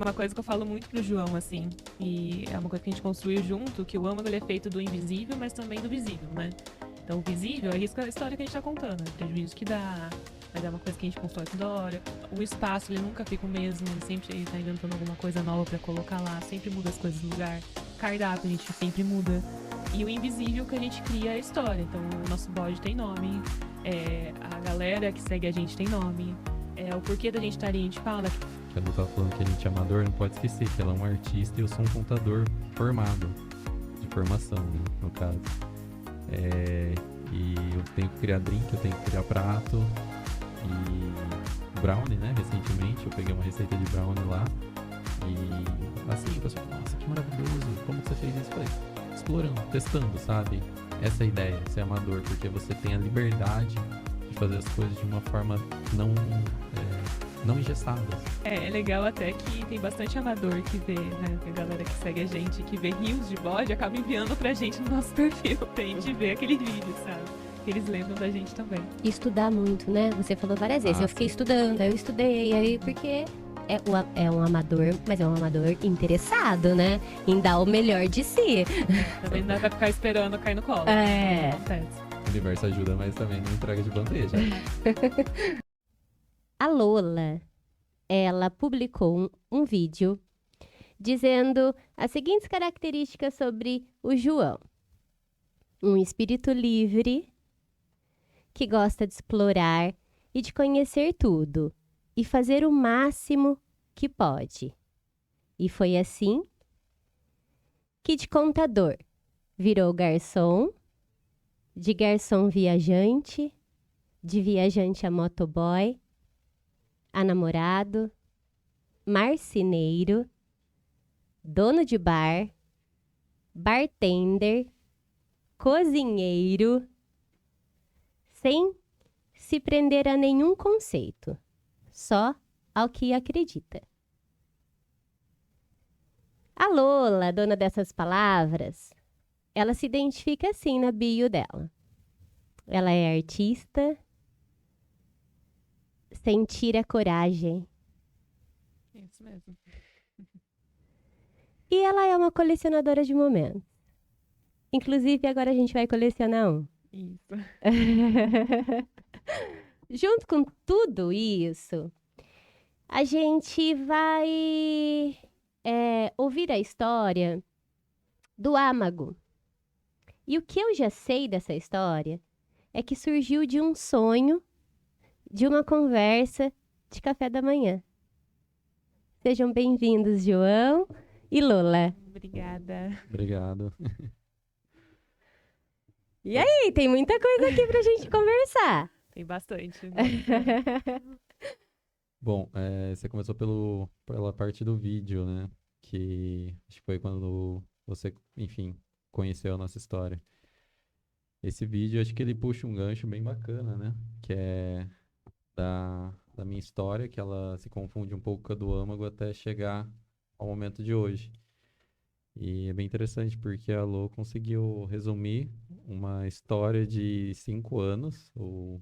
uma coisa que eu falo muito pro João, assim, e é uma coisa que a gente construiu junto, que o âmago ele é feito do invisível, mas também do visível, né? Então o visível é isso, a história que a gente tá contando, o prejuízo que dá, mas é uma coisa que a gente constrói toda hora. O espaço, ele nunca fica o mesmo, ele sempre tá inventando alguma coisa nova pra colocar lá, sempre muda as coisas no lugar. Cardápio a gente sempre muda. E o invisível que a gente cria é a história. Então o nosso bode tem nome, a galera que segue a gente tem nome, o porquê da gente estar ali, a gente fala. Que a Lu tá falando que a gente é amador, não pode esquecer que ela é um artista e eu sou um contador formado, de formação, né, no caso. E eu tenho que criar drink, eu tenho que criar prato e brownie, né? Recentemente eu peguei uma receita de brownie lá e assim, o pessoal falou, nossa, que maravilhoso, como que você fez isso? Eu falei, explorando, testando, sabe? Essa é a ideia, ser amador, porque você tem a liberdade de fazer as coisas de uma forma não engessada. É legal até que tem bastante amador que vê, né? A galera que segue a gente, que vê rios de bode, acaba enviando pra gente no nosso perfil, pra gente ver aquele vídeo, sabe? Eles lembram da gente também. Estudar muito, né? Você falou várias vezes. Ah, Eu fiquei sim. estudando, eu estudei, aí porque é um amador, mas é um amador interessado, né? Em dar o melhor de si. Também não dá pra ficar esperando cair no colo. É. Não acontece. O universo ajuda, mas também não entrega de bandeja. A Lola, ela publicou um vídeo dizendo as seguintes características sobre o João: um espírito livre, que gosta de explorar e de conhecer tudo e fazer o máximo que pode. E foi assim que de contador virou garçom, de garçom viajante, de viajante a motoboy, a namorado, marceneiro, dono de bar, bartender, cozinheiro, sem se prender a nenhum conceito, só ao que acredita. A Lola, dona dessas palavras, ela se identifica assim na bio dela. Ela é artista, sentir a coragem. Isso mesmo. E ela é uma colecionadora de momentos. Inclusive, agora a gente vai colecionar um. Isso. Junto com tudo isso, a gente vai ouvir a história do âmago. E o que eu já sei dessa história é que surgiu de um sonho, de uma conversa de café da manhã. Sejam bem-vindos, João e Lola. Obrigada. Obrigado. E aí, tem muita coisa aqui pra gente conversar. Tem bastante. Né? Bom, você começou pela parte do vídeo, né? Que acho que foi quando você, enfim, conheceu a nossa história. Esse vídeo, acho que ele puxa um gancho bem bacana, né? Que é da minha história, que ela se confunde um pouco com a do âmago até chegar ao momento de hoje. E é bem interessante porque a Lô conseguiu resumir uma história de 5 anos, ou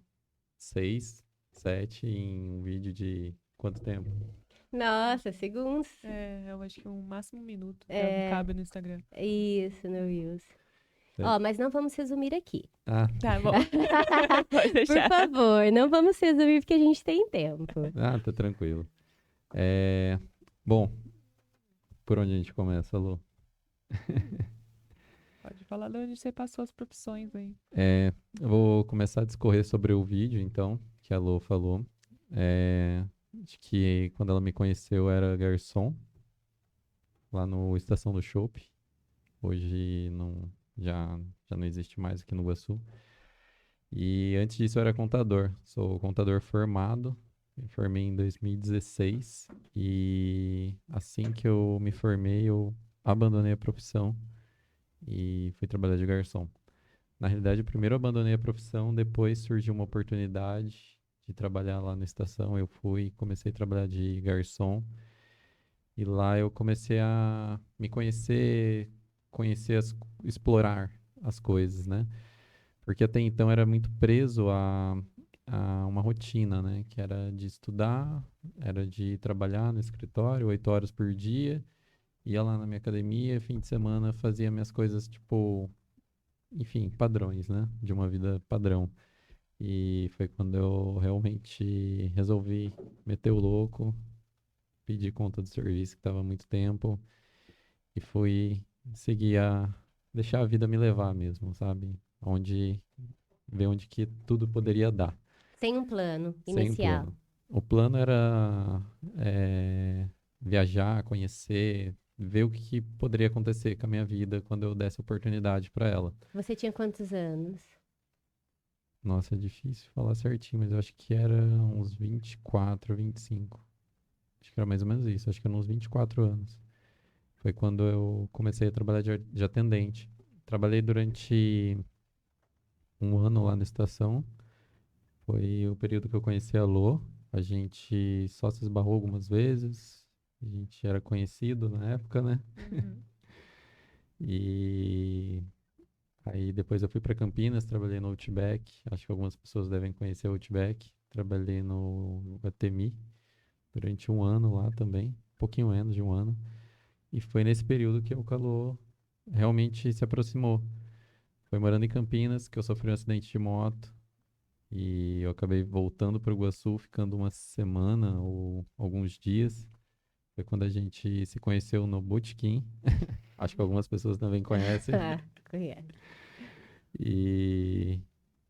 6, 7, em um vídeo de quanto tempo? Nossa, segundos. Eu acho que um máximo 1 minuto. É. Cabe no Instagram. Isso, no Reels. É. Ó, mas não vamos resumir aqui. Ah, Tá bom. Pode Por deixar. favor, não vamos resumir porque a gente tem tempo. tá tranquilo. Bom, por onde a gente começa, Lô? Pode falar de onde você passou as profissões aí. Eu vou começar a discorrer sobre o vídeo, então, que a Lô falou. Acho que quando ela me conheceu eu era garçom, lá no Estação do Chopp. Hoje já não existe mais aqui no Iguaçu. E antes disso eu era contador. Sou contador formado. Me formei em 2016. E assim que eu me formei, eu abandonei a profissão e fui trabalhar de garçom. Na realidade, primeiro eu abandonei a profissão, depois surgiu uma oportunidade de trabalhar lá na estação. Eu fui e comecei a trabalhar de garçom. E lá eu comecei a me conhecer, explorar as coisas, né? Porque até então era muito preso uma rotina, né? Que era de estudar, era de trabalhar no escritório 8 horas por dia, ia lá na minha academia, fim de semana fazia minhas coisas, tipo, enfim, padrões, né? De uma vida padrão. E foi quando eu realmente resolvi meter o louco, pedir conta do serviço que estava há muito tempo e fui seguir deixar a vida me levar mesmo, sabe? Ver onde que tudo poderia dar, Sem um plano sem um inicial. plano. O plano era viajar, conhecer, ver o que poderia acontecer com a minha vida quando eu desse oportunidade para ela. Você tinha quantos anos? Nossa, é difícil falar certinho, mas eu acho que era uns 24, 25. Acho que era mais ou menos isso, acho que era uns 24 anos. Foi quando eu comecei a trabalhar de atendente. Trabalhei durante um ano lá na estação. Foi o período que eu conheci a Lô. A gente só se esbarrou algumas vezes. A gente era conhecido na época, né? Uhum. E aí depois eu fui para Campinas, trabalhei no Outback. Acho que algumas pessoas devem conhecer o Outback. Trabalhei no Guatemi durante um ano lá também, um pouquinho menos de um ano. E foi nesse período que o Calor realmente se aproximou. Foi morando em Campinas que eu sofri um acidente de moto e eu acabei voltando para o Iguaçu, ficando uma semana ou alguns dias. Foi quando a gente se conheceu no Botequim. Acho que algumas pessoas também conhecem. Ah, conhece. E,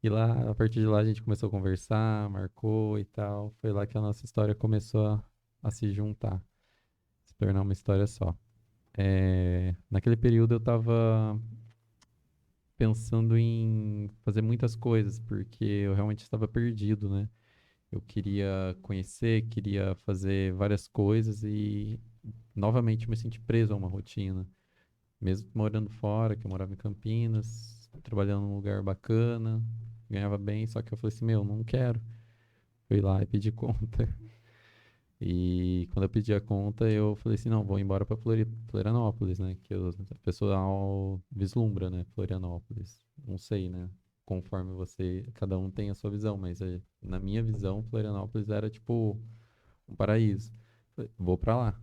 e lá, a partir de lá, a gente começou a conversar, marcou e tal. Foi lá que a nossa história começou a se juntar, se tornar uma história só. Naquele período eu estava pensando em fazer muitas coisas, porque eu realmente estava perdido, né? Eu queria conhecer, queria fazer várias coisas e novamente me senti preso a uma rotina. Mesmo morando fora, que eu morava em Campinas, trabalhando num lugar bacana, ganhava bem, só que eu falei assim, meu, não quero. Fui lá e pedi conta. E quando eu pedi a conta, eu falei assim, não, vou embora para Florianópolis, né? Que a pessoa vislumbra, né? Florianópolis. Não sei, né? Conforme cada um tem a sua visão, mas na minha visão, Florianópolis era tipo um paraíso. Falei, vou para lá.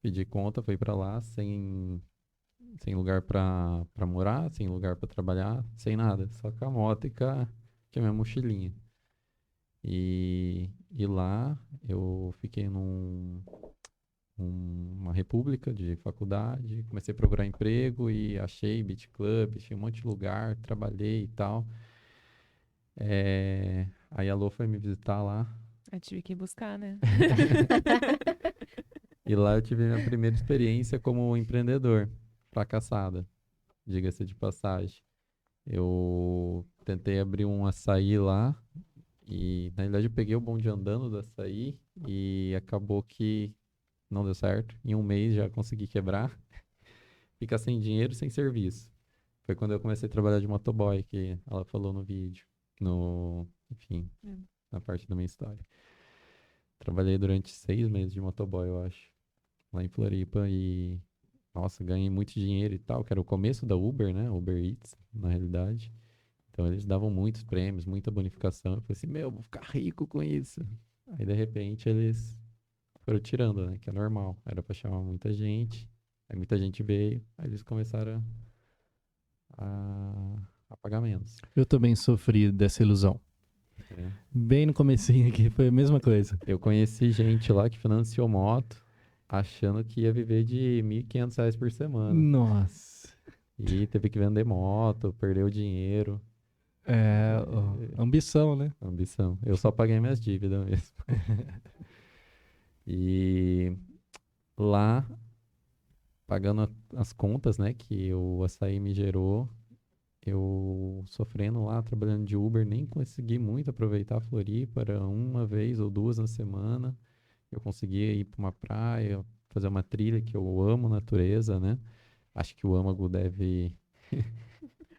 Pedi conta, fui para lá sem lugar para morar, sem lugar para trabalhar, sem nada, só com a moto e com a minha mochilinha. E lá eu fiquei uma república de faculdade, comecei a procurar emprego e achei Beach Club, achei um monte de lugar, trabalhei e tal. Aí a Lô foi me visitar lá Eu tive que ir buscar, né? e lá eu tive minha primeira experiência como empreendedor, fracassada, diga-se de passagem. Eu tentei abrir um açaí lá e na realidade eu peguei o bonde andando do açaí e acabou que não deu certo. Em um mês já consegui quebrar, ficar sem dinheiro, sem serviço. Foi quando eu comecei a trabalhar de motoboy, que ela falou no vídeo, enfim, É. na parte da minha história. Trabalhei durante 6 meses de motoboy, eu acho, lá em Floripa e, nossa, ganhei muito dinheiro e tal, que era o começo da Uber, né? Uber Eats, na realidade. Então eles davam muitos prêmios, muita bonificação. Eu falei assim, meu, vou ficar rico com isso. Aí de repente eles foram tirando, né? Que é normal. Era pra chamar muita gente. Aí muita gente veio. Aí eles começaram a pagar menos. Eu também sofri dessa ilusão. É. Bem no comecinho aqui, foi a mesma coisa. Eu conheci gente lá que financiou moto, achando que ia viver de R$ 1.500 por semana. Nossa. E teve que vender moto, perdeu dinheiro. Ambição, né? Ambição. Eu só paguei minhas dívidas mesmo. E lá, pagando as contas, né, que o açaí me gerou, eu sofrendo lá, trabalhando de Uber, nem consegui muito aproveitar a Floripa, era uma vez ou duas na semana. Eu conseguia ir para uma praia, fazer uma trilha, que eu amo natureza, né? Acho que o âmago deve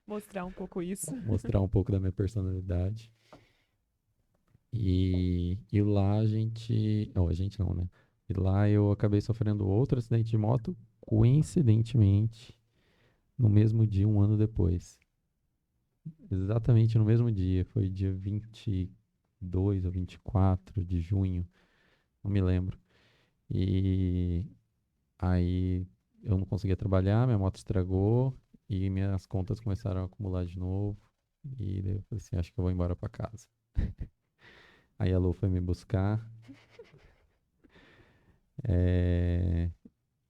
Mostrar um pouco isso. mostrar um pouco da minha personalidade. E lá a gente. Não, a gente não, né? E lá eu acabei sofrendo outro acidente de moto, coincidentemente, no mesmo dia, um ano depois. Exatamente no mesmo dia. Foi dia 22 ou 24 de junho, não me lembro. E aí eu não conseguia trabalhar, minha moto estragou e minhas contas começaram a acumular de novo. E daí eu falei assim, acho que eu vou embora pra casa. Aí a Lu foi me buscar. eh,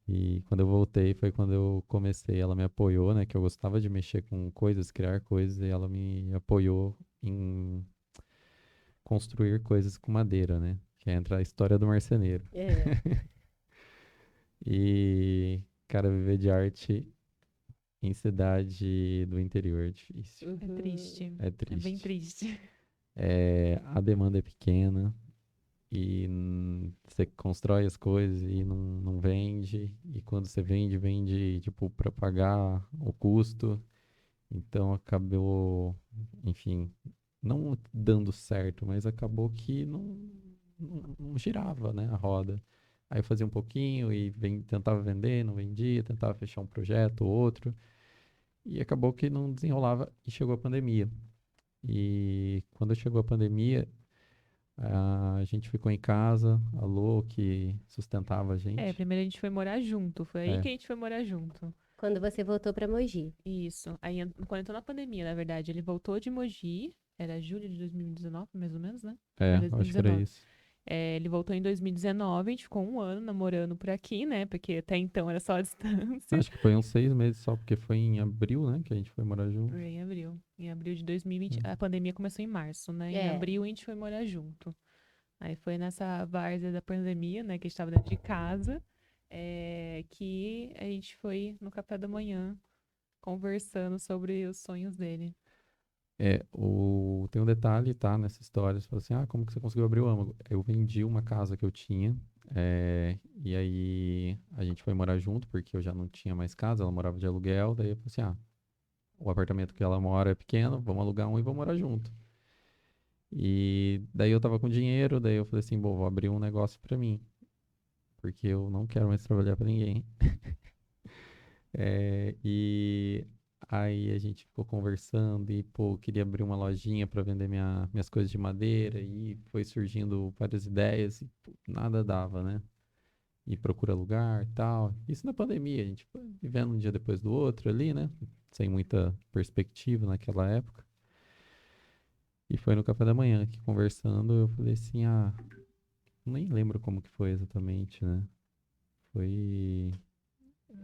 E quando eu voltei foi quando eu comecei, ela me apoiou, né? Que eu gostava de mexer com coisas, criar coisas, e ela me apoiou em construir coisas com madeira, né? Que entra a história do marceneiro. É. E, cara, viver de arte em cidade do interior é difícil. É triste. É É bem triste. triste. A demanda é pequena e você constrói as coisas e não vende. E quando você vende, vende, tipo, para pagar o custo. Então acabou, enfim, não dando certo, mas acabou que não girava, né, a roda. Aí eu fazia um pouquinho e tentava vender, não vendia, tentava fechar um projeto ou outro. E acabou que não desenrolava e chegou a pandemia. E quando chegou a pandemia, a gente ficou em casa, a Lô que sustentava a gente. Primeiro a gente foi morar junto. Foi aí É. que a gente foi morar junto. Quando você voltou pra Mogi. Isso. Aí, quando entrou na pandemia, na verdade, ele voltou de Mogi. Era julho de 2019, mais ou menos, né? É, Foi acho que era 2019. isso. Ele voltou em 2019, a gente ficou um ano namorando por aqui, né? Porque até então era só a distância. Acho que foi uns 6 meses só, porque foi em abril, né, que a gente foi morar junto. Foi em abril. Em abril de 2020. A pandemia começou em março, né? Em É. abril a gente foi morar junto. Aí foi nessa várzea da pandemia, né? Que a gente tava dentro de casa. Que a gente foi no café da manhã conversando sobre os sonhos dele. Tem um detalhe, tá, nessa história. Você fala assim, como que você conseguiu abrir o âmago? Eu vendi uma casa que eu tinha, e aí a gente foi morar junto, porque eu já não tinha mais casa, ela morava de aluguel, daí eu falei assim, o apartamento que ela mora é pequeno, vamos alugar um e vamos morar junto. E daí eu tava com dinheiro, daí eu falei assim, bom, vou abrir um negócio pra mim, porque eu não quero mais trabalhar pra ninguém. E aí a gente ficou conversando e, pô, eu queria abrir uma lojinha para vender minhas coisas de madeira e foi surgindo várias ideias e pô, nada dava, né? E procura lugar e tal. Isso na pandemia, a gente foi vivendo um dia depois do outro ali, né? Sem muita perspectiva naquela época. E foi no café da manhã aqui conversando, eu falei assim, nem lembro como que foi exatamente, né? Foi.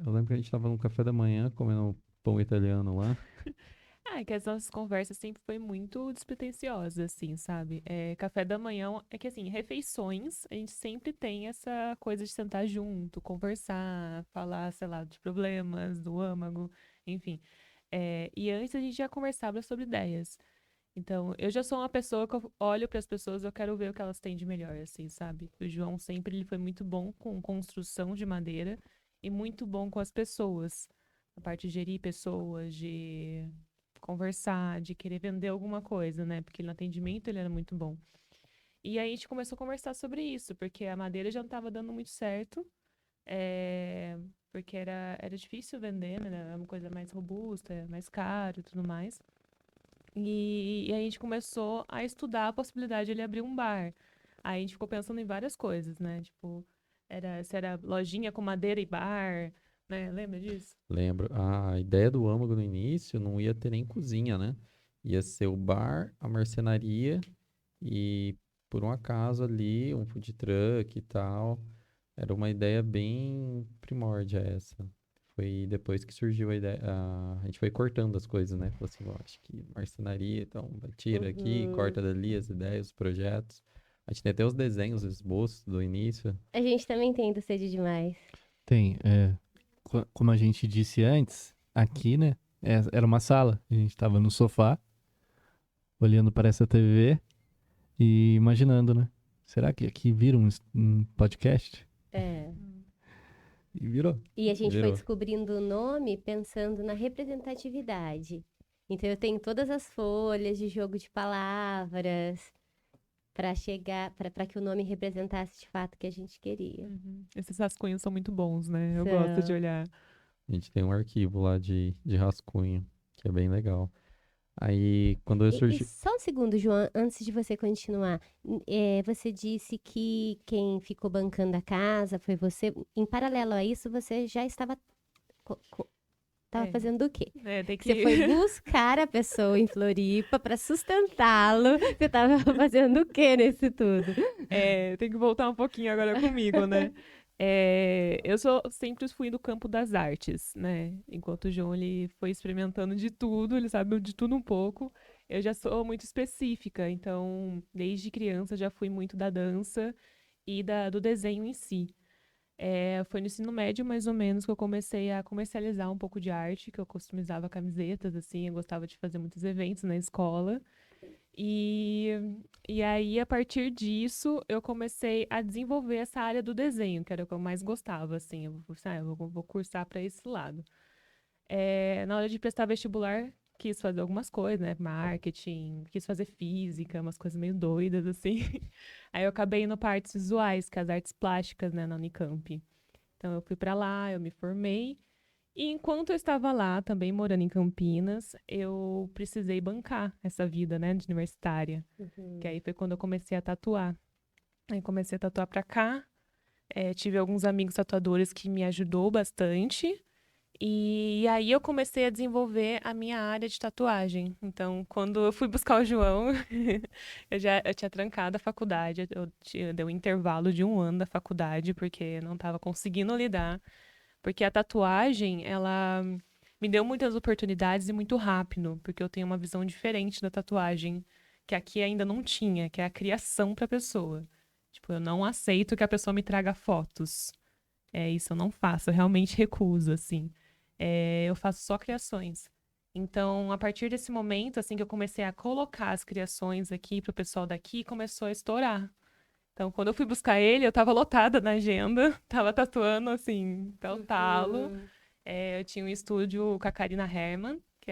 Eu lembro que a gente tava no café da manhã comendo pão italiano lá. Que as nossas conversas sempre foi muito despretensiosas, assim, sabe? Café da manhã, que assim, refeições, a gente sempre tem essa coisa de sentar junto, conversar, falar, sei lá, de problemas, do âmago, enfim. E antes a gente já conversava sobre ideias. Então, eu já sou uma pessoa que eu olho para as pessoas, eu quero ver o que elas têm de melhor, assim, sabe? O João sempre ele foi muito bom com construção de madeira e muito bom com as pessoas. A parte de gerir pessoas, de conversar, de querer vender alguma coisa, né? Porque no atendimento ele era muito bom. E aí a gente começou a conversar sobre isso, porque a madeira já não estava dando muito certo, porque era difícil vender, né? Era uma coisa mais robusta, mais caro e tudo mais. E aí a gente começou a estudar a possibilidade de ele abrir um bar. Aí a gente ficou pensando em várias coisas, né? Tipo, se era lojinha com madeira e bar, né? Lembra disso? Lembro. A ideia do âmago no início não ia ter nem cozinha, né? Ia ser o bar, a marcenaria e, por um acaso ali, um food truck e tal. Era uma ideia bem primórdia essa. Foi depois que surgiu a ideia. A gente foi cortando as coisas, né? Falou assim, acho que marcenaria, então tira aqui, corta dali as ideias, os projetos. A gente tem até os desenhos, os esboços do início. A gente também tem do Sede Demais. Tem, como a gente disse antes, aqui, né, era uma sala. A gente tava no sofá, olhando para essa TV e imaginando, né? Será que aqui vira um podcast? É. E virou. E a gente foi Virou. descobrindo o nome pensando na representatividade. Então eu tenho todas as folhas de jogo de palavras para chegar, para que o nome representasse de fato o que a gente queria. Esses rascunhos são muito bons, né? Eu São. gosto de olhar. A gente tem um arquivo lá de rascunho, que é bem legal. Aí, quando eu E surgi... só um segundo, João, antes de você continuar. Você disse que quem ficou bancando a casa foi você. Em paralelo a isso, você já estava tava É. fazendo o quê? Tem Você que... foi buscar a pessoa em Floripa para sustentá-lo. Você estava fazendo o quê nesse tudo? Tem que voltar um pouquinho agora comigo, né? Sempre fui do campo das artes, né? Enquanto o João ele foi experimentando de tudo, ele sabe de tudo um pouco. Eu já sou muito específica, então desde criança já fui muito da dança e do desenho em si. Foi no ensino médio, mais ou menos, que eu comecei a comercializar um pouco de arte, que eu customizava camisetas, assim, eu gostava de fazer muitos eventos na escola. E, e aí, a partir disso, eu comecei a desenvolver essa área do desenho, que era o que eu mais gostava, assim. Eu vou cursar para esse lado. Na hora de prestar vestibular, quis fazer algumas coisas, né? Marketing, quis fazer física, umas coisas meio doidas, assim. Aí eu acabei indo para artes visuais, que é as artes plásticas, né, na Unicamp. Então, eu fui para lá, eu me formei. E enquanto eu estava lá, também morando em Campinas, eu precisei bancar essa vida, né, de universitária. Que aí foi quando eu comecei a tatuar. Aí comecei a tatuar pra cá. Tive alguns amigos tatuadores que me ajudou bastante. E aí eu comecei a desenvolver a minha área de tatuagem. Então, quando eu fui buscar o João, eu tinha trancado a faculdade. Eu dei um intervalo de 1 ano da faculdade, porque eu não estava conseguindo lidar. Porque a tatuagem, ela me deu muitas oportunidades e muito rápido, porque eu tenho uma visão diferente da tatuagem, que aqui ainda não tinha, que é a criação para a pessoa. Tipo, eu não aceito que a pessoa me traga fotos. Isso eu não faço, eu realmente recuso, assim. Eu faço só criações. Então, a partir desse momento, assim, que eu comecei a colocar as criações aqui pro pessoal daqui, começou a estourar. Então, quando eu fui buscar ele, eu tava lotada na agenda, tava tatuando, assim, até o talo. Eu tinha um estúdio com a Karina Herman, que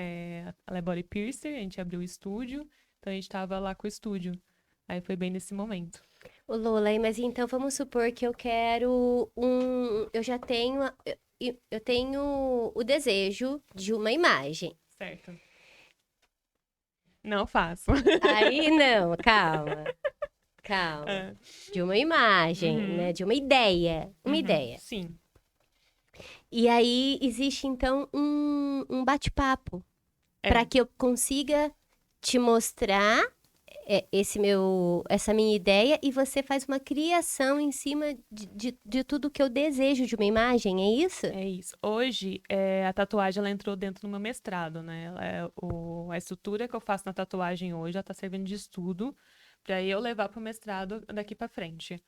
ela é body piercer, a gente abriu o estúdio, então a gente tava lá com o estúdio. Aí foi bem nesse momento. Ô, Lola, mas então vamos supor que eu quero eu já tenho. Eu tenho o desejo de uma imagem. Certo. Não faço. Aí não, calma. Calma. É. De uma imagem, Uhum. né? De uma ideia. Uma ideia. Sim. E aí existe então um bate-papo para que eu consiga te mostrar essa minha ideia e você faz uma criação em cima de tudo que eu desejo de uma imagem, é isso? É isso. Hoje, a tatuagem ela entrou dentro do meu mestrado, né? A estrutura que eu faço na tatuagem hoje, ela tá servindo de estudo para eu levar para o mestrado daqui para frente.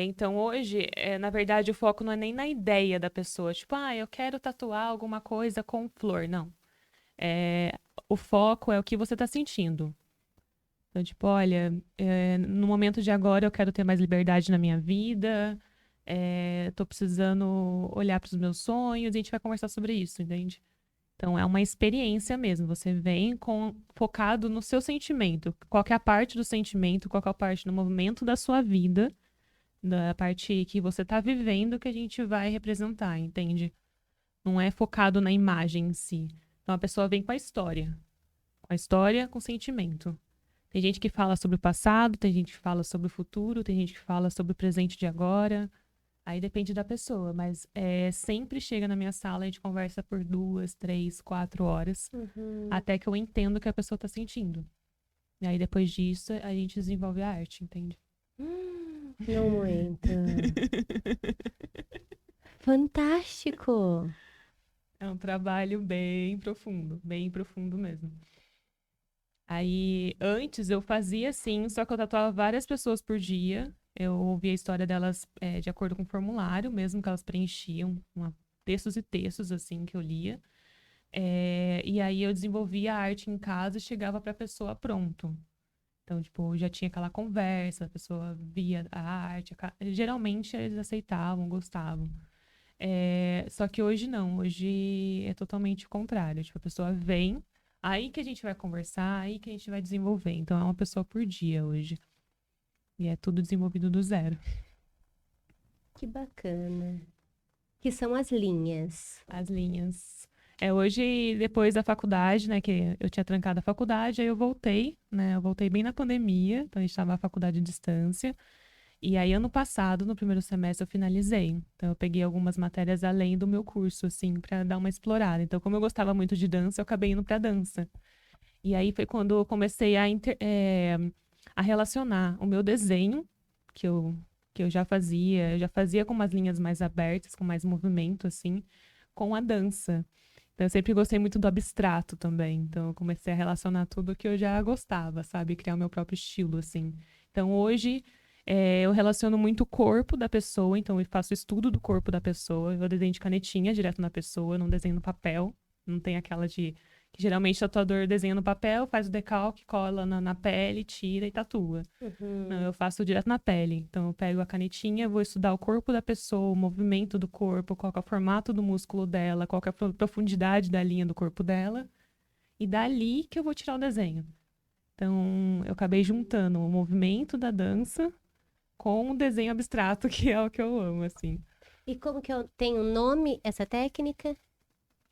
Então, hoje, na verdade, o foco não é nem na ideia da pessoa. Tipo, eu quero tatuar alguma coisa com flor. Não. O foco é o que você tá sentindo. Então, tipo, olha, no momento de agora eu quero ter mais liberdade na minha vida, tô precisando olhar para os meus sonhos, e a gente vai conversar sobre isso, entende? Então, é uma experiência mesmo. Você vem focado no seu sentimento. Qual que é a parte do sentimento, qual que é a parte do movimento da sua vida, da parte que você tá vivendo que a gente vai representar, entende? Não é focado na imagem em si. Então, a pessoa vem com a história. Com a história, com o sentimento. Tem gente que fala sobre o passado, tem gente que fala sobre o futuro, tem gente que fala sobre o presente de agora. Aí depende da pessoa, mas sempre chega na minha sala, a gente conversa por 2, 3, 4 horas, até que eu entendo o que a pessoa tá sentindo. E aí depois disso, a gente desenvolve a arte, entende? Não muito. Fantástico! É um trabalho bem profundo mesmo. Aí, antes eu fazia assim, só que eu tatuava várias pessoas por dia. Eu ouvia a história delas de acordo com o formulário mesmo que elas preenchiam, textos e textos assim que eu lia. E aí eu desenvolvia a arte em casa e chegava para a pessoa pronto. Então, tipo, já tinha aquela conversa, a pessoa via a arte. Geralmente eles aceitavam, gostavam. Só que hoje não, hoje é totalmente o contrário. Tipo, a pessoa vem, aí que a gente vai conversar, aí que a gente vai desenvolver. Então é uma pessoa por dia hoje. E é tudo desenvolvido do zero. Que bacana. Que são as linhas. As linhas. Hoje, depois da faculdade, né, que eu tinha trancado a faculdade, aí eu voltei, né, eu voltei bem na pandemia, então a gente estava na faculdade à distância, e aí ano passado, no primeiro semestre, eu finalizei, então eu peguei algumas matérias além do meu curso, assim, para dar uma explorada, então como eu gostava muito de dança, eu acabei indo para dança, e aí foi quando eu comecei a relacionar o meu desenho, que eu já fazia com umas linhas mais abertas, com mais movimento, assim, com a dança. Então, eu sempre gostei muito do abstrato também. Então, eu comecei a relacionar tudo que eu já gostava, sabe? Criar o meu próprio estilo, assim. Então, hoje, eu relaciono muito o corpo da pessoa. Então, eu faço estudo do corpo da pessoa. Eu desenho de canetinha direto na pessoa, eu não desenho no papel. Não tem aquela de... Que geralmente o tatuador desenha no papel, faz o decalque, cola na pele, tira e tatua. Não, eu faço direto na pele. Então, eu pego a canetinha, vou estudar o corpo da pessoa, o movimento do corpo, qual que é o formato do músculo dela, qual que é a profundidade da linha do corpo dela. E dali que eu vou tirar o desenho. Então, eu acabei juntando o movimento da dança com o desenho abstrato, que é o que eu amo, assim. E como que eu tenho nome essa técnica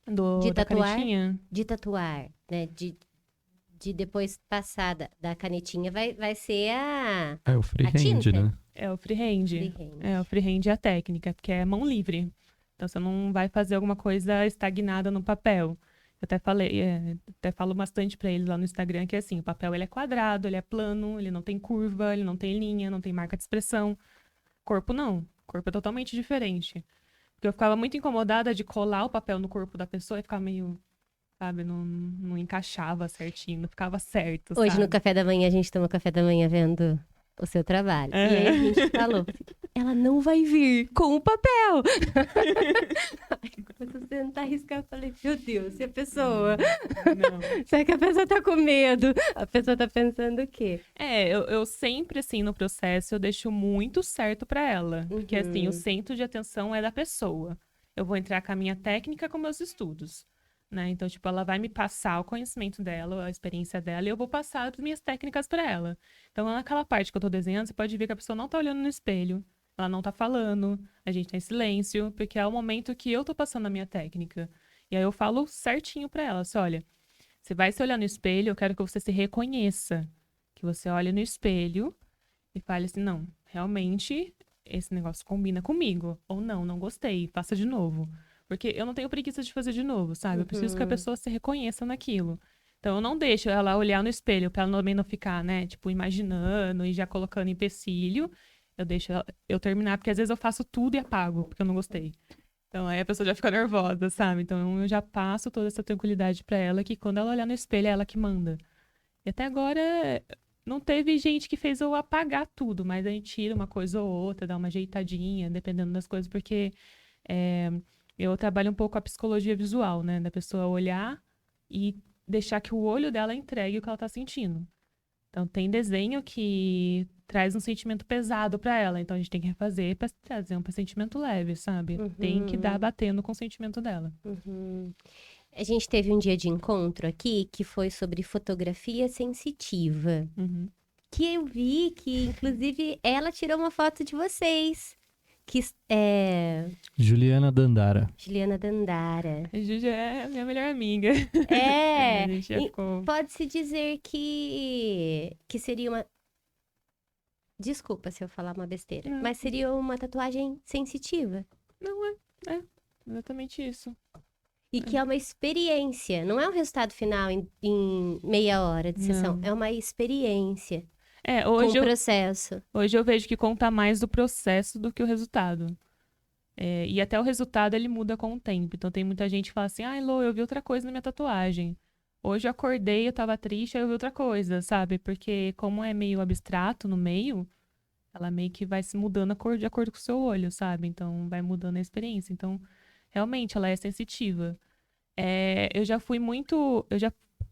Da tatuar? canetinha. De tatuar, né? De depois passar da canetinha vai ser a É o freehand, tinta? né? É o freehand. freehand. O freehand é a técnica, porque é mão livre. Então você não vai fazer alguma coisa estagnada no papel. Eu até falei, até falo bastante pra eles lá no Instagram que assim, o papel ele é quadrado, ele é plano, ele não tem curva, ele não tem linha, não tem marca de expressão. Corpo não. Corpo é totalmente diferente. Porque eu ficava muito incomodada de colar o papel no corpo da pessoa e ficar meio, sabe, não encaixava certinho, não ficava certo, Hoje no sabe? café da manhã a gente tomou café da manhã vendo o seu trabalho. E aí a Aham. gente falou, ela não vai vir com o papel. Aí quando você não tá arriscando, eu falei, meu Deus, e a pessoa? Não. Será que a pessoa tá com medo? A pessoa tá pensando o quê? Eu sempre, assim, no processo, eu deixo muito certo pra ela. Porque, assim, o Uhum. centro de atenção é da pessoa. Eu vou entrar com a minha técnica, com meus estudos, né? Então, tipo, ela vai me passar o conhecimento dela, a experiência dela, e eu vou passar as minhas técnicas pra ela. Então, naquela parte que eu tô desenhando, você pode ver que a pessoa não tá olhando no espelho, ela não tá falando, a gente tá em silêncio, porque é o momento que eu tô passando a minha técnica. E aí eu falo certinho pra ela, assim, olha, você vai se olhar no espelho, eu quero que você se reconheça. Que você olhe no espelho e fale assim, não, realmente esse negócio combina comigo. Ou não, não gostei, faça de novo. Porque eu não tenho preguiça de fazer de novo, sabe? Eu preciso que a Uhum. pessoa se reconheça naquilo. Então eu não deixo ela olhar no espelho pra ela também não ficar, né, tipo, imaginando e já colocando empecilho. Eu deixo eu terminar, porque às vezes eu faço tudo e apago, porque eu não gostei. Então aí a pessoa já fica nervosa, sabe? Então eu já passo toda essa tranquilidade pra ela que quando ela olhar no espelho é ela que manda. E até agora não teve gente que fez eu apagar tudo, mas a gente tira uma coisa ou outra, dá uma ajeitadinha, dependendo das coisas, porque é, eu trabalho um pouco com a psicologia visual, né? Da pessoa olhar e deixar que o olho dela entregue o que ela tá sentindo. Então tem desenho que traz um sentimento pesado pra ela, então a gente tem que refazer pra trazer um sentimento leve, sabe? Tem que dar Uhum. batendo com o sentimento dela. Uhum. A gente teve um dia de encontro aqui que foi sobre fotografia sensitiva. Uhum. Que eu vi que, inclusive, ela tirou uma foto de vocês. Que é Juliana Dandara. Juliana Dandara. A Juju é a minha melhor amiga. É, A gente já ficou. pode-se dizer que seria uma. Desculpa se eu falar uma besteira, Não. mas seria uma tatuagem sensitiva. Não é exatamente isso. E que é uma experiência, não é um resultado final em meia hora de sessão, Não. é uma experiência com Hoje o processo. hoje eu vejo que conta mais do processo do que o resultado. E até o resultado ele muda com o tempo. Então tem muita gente que fala assim, ai, Lô, eu vi outra coisa na minha tatuagem. Hoje eu acordei, eu tava triste, aí eu vi outra coisa, sabe? Porque como é meio abstrato no meio, ela meio que vai se mudando a cor de acordo com o seu olho, sabe? Então vai mudando a experiência. Então, realmente, ela é sensitiva. Eu já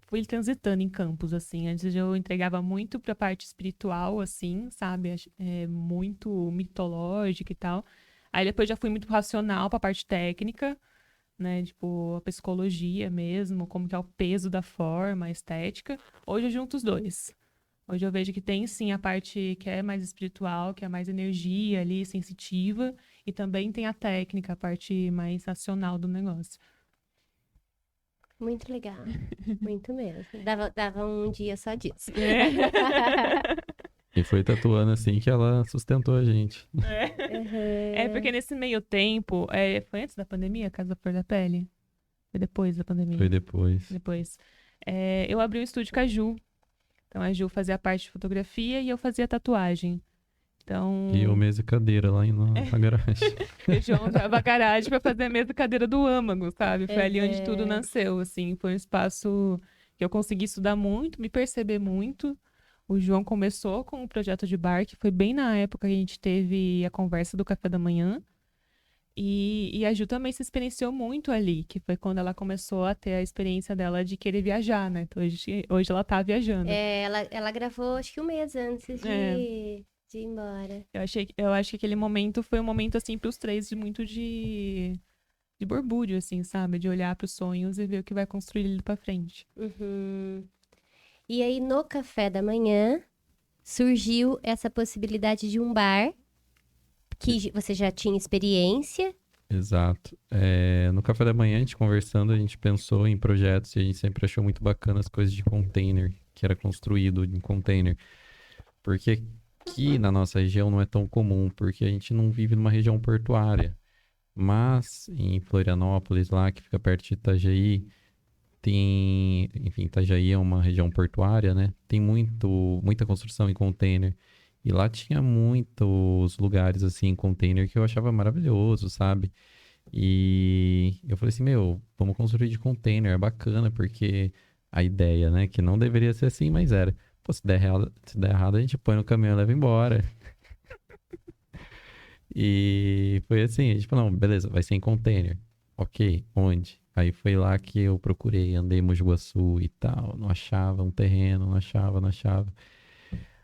fui transitando em campos, assim. Antes eu entregava muito pra parte espiritual, assim, sabe? Muito mitológica e tal. Aí depois já fui muito racional pra parte técnica, né? Tipo, a psicologia mesmo, como que é o peso da forma, a estética. Hoje eu junto os dois. Hoje eu vejo que tem sim a parte que é mais espiritual, que é mais energia ali, sensitiva, e também tem a técnica, a parte mais racional do negócio. Muito legal. Muito mesmo. Dava um dia só disso. E foi tatuando assim que ela sustentou a gente. É porque nesse meio tempo, foi antes da pandemia, a Casa da Flor da Pele? Foi depois da pandemia? Foi depois. Depois. Eu abri um estúdio com a Ju. Então a Ju fazia a parte de fotografia e eu fazia tatuagem. Então. E eu mesa e cadeira lá na garagem. Eu juntava a garagem pra fazer a mesa e cadeira do âmago, sabe? Foi ali onde tudo Uhum. nasceu, assim. Foi um espaço que eu consegui estudar muito, me perceber muito. O João começou com o projeto de bar, que foi bem na época que a gente teve a conversa do café da manhã. E a Ju também se experienciou muito ali, que foi quando ela começou a ter a experiência dela de querer viajar, né? Então, hoje ela tá viajando. Ela gravou acho que um mês antes de ir embora. Eu acho que aquele momento foi um momento, assim, pros três de muito de borbúdio, assim, sabe? De olhar pros sonhos e ver o que vai construir ele pra frente. Uhum. E aí, no café da manhã, surgiu essa possibilidade de um bar que você já tinha experiência. Exato. No café da manhã, a gente conversando, a gente pensou em projetos e a gente sempre achou muito bacana as coisas de container, que era construído em container. Porque aqui na nossa região não é tão comum, porque a gente não vive numa região portuária. Mas em Florianópolis, lá que fica perto de Itajaí, enfim, Itajaí é uma região portuária, né? Tem muita construção em container. E lá tinha muitos lugares assim em container que eu achava maravilhoso, sabe? E eu falei assim, meu, vamos construir de container, é bacana, porque a ideia, né, que não deveria ser assim, mas era. Pô, se der errado, a gente põe no caminhão e leva embora. E foi assim, a gente falou, não, beleza, vai ser em container. Ok, onde? Aí foi lá que eu procurei, andei em Mogi Guaçu e tal, não achava um terreno, não achava, não achava.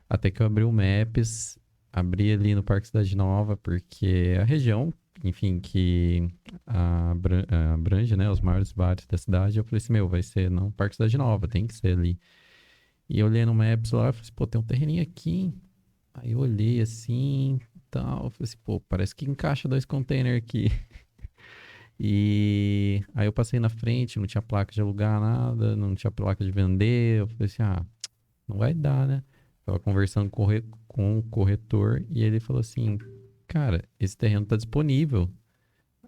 Até que eu abri o Maps, abri ali no Parque Cidade Nova, porque a região, enfim, que abrange, né, os maiores bares da cidade, eu falei assim, meu, vai ser não Parque Cidade Nova, tem que ser ali. E eu olhei no Maps lá, eu falei assim, pô, tem um terreninho aqui. Aí eu olhei assim, tal, eu falei assim, pô, parece que encaixa 2 containers aqui. E aí eu passei na frente, não tinha placa de alugar nada, não tinha placa de vender. Eu falei assim, não vai dar, né? Tava conversando com o corretor e ele falou assim, cara, esse terreno tá disponível.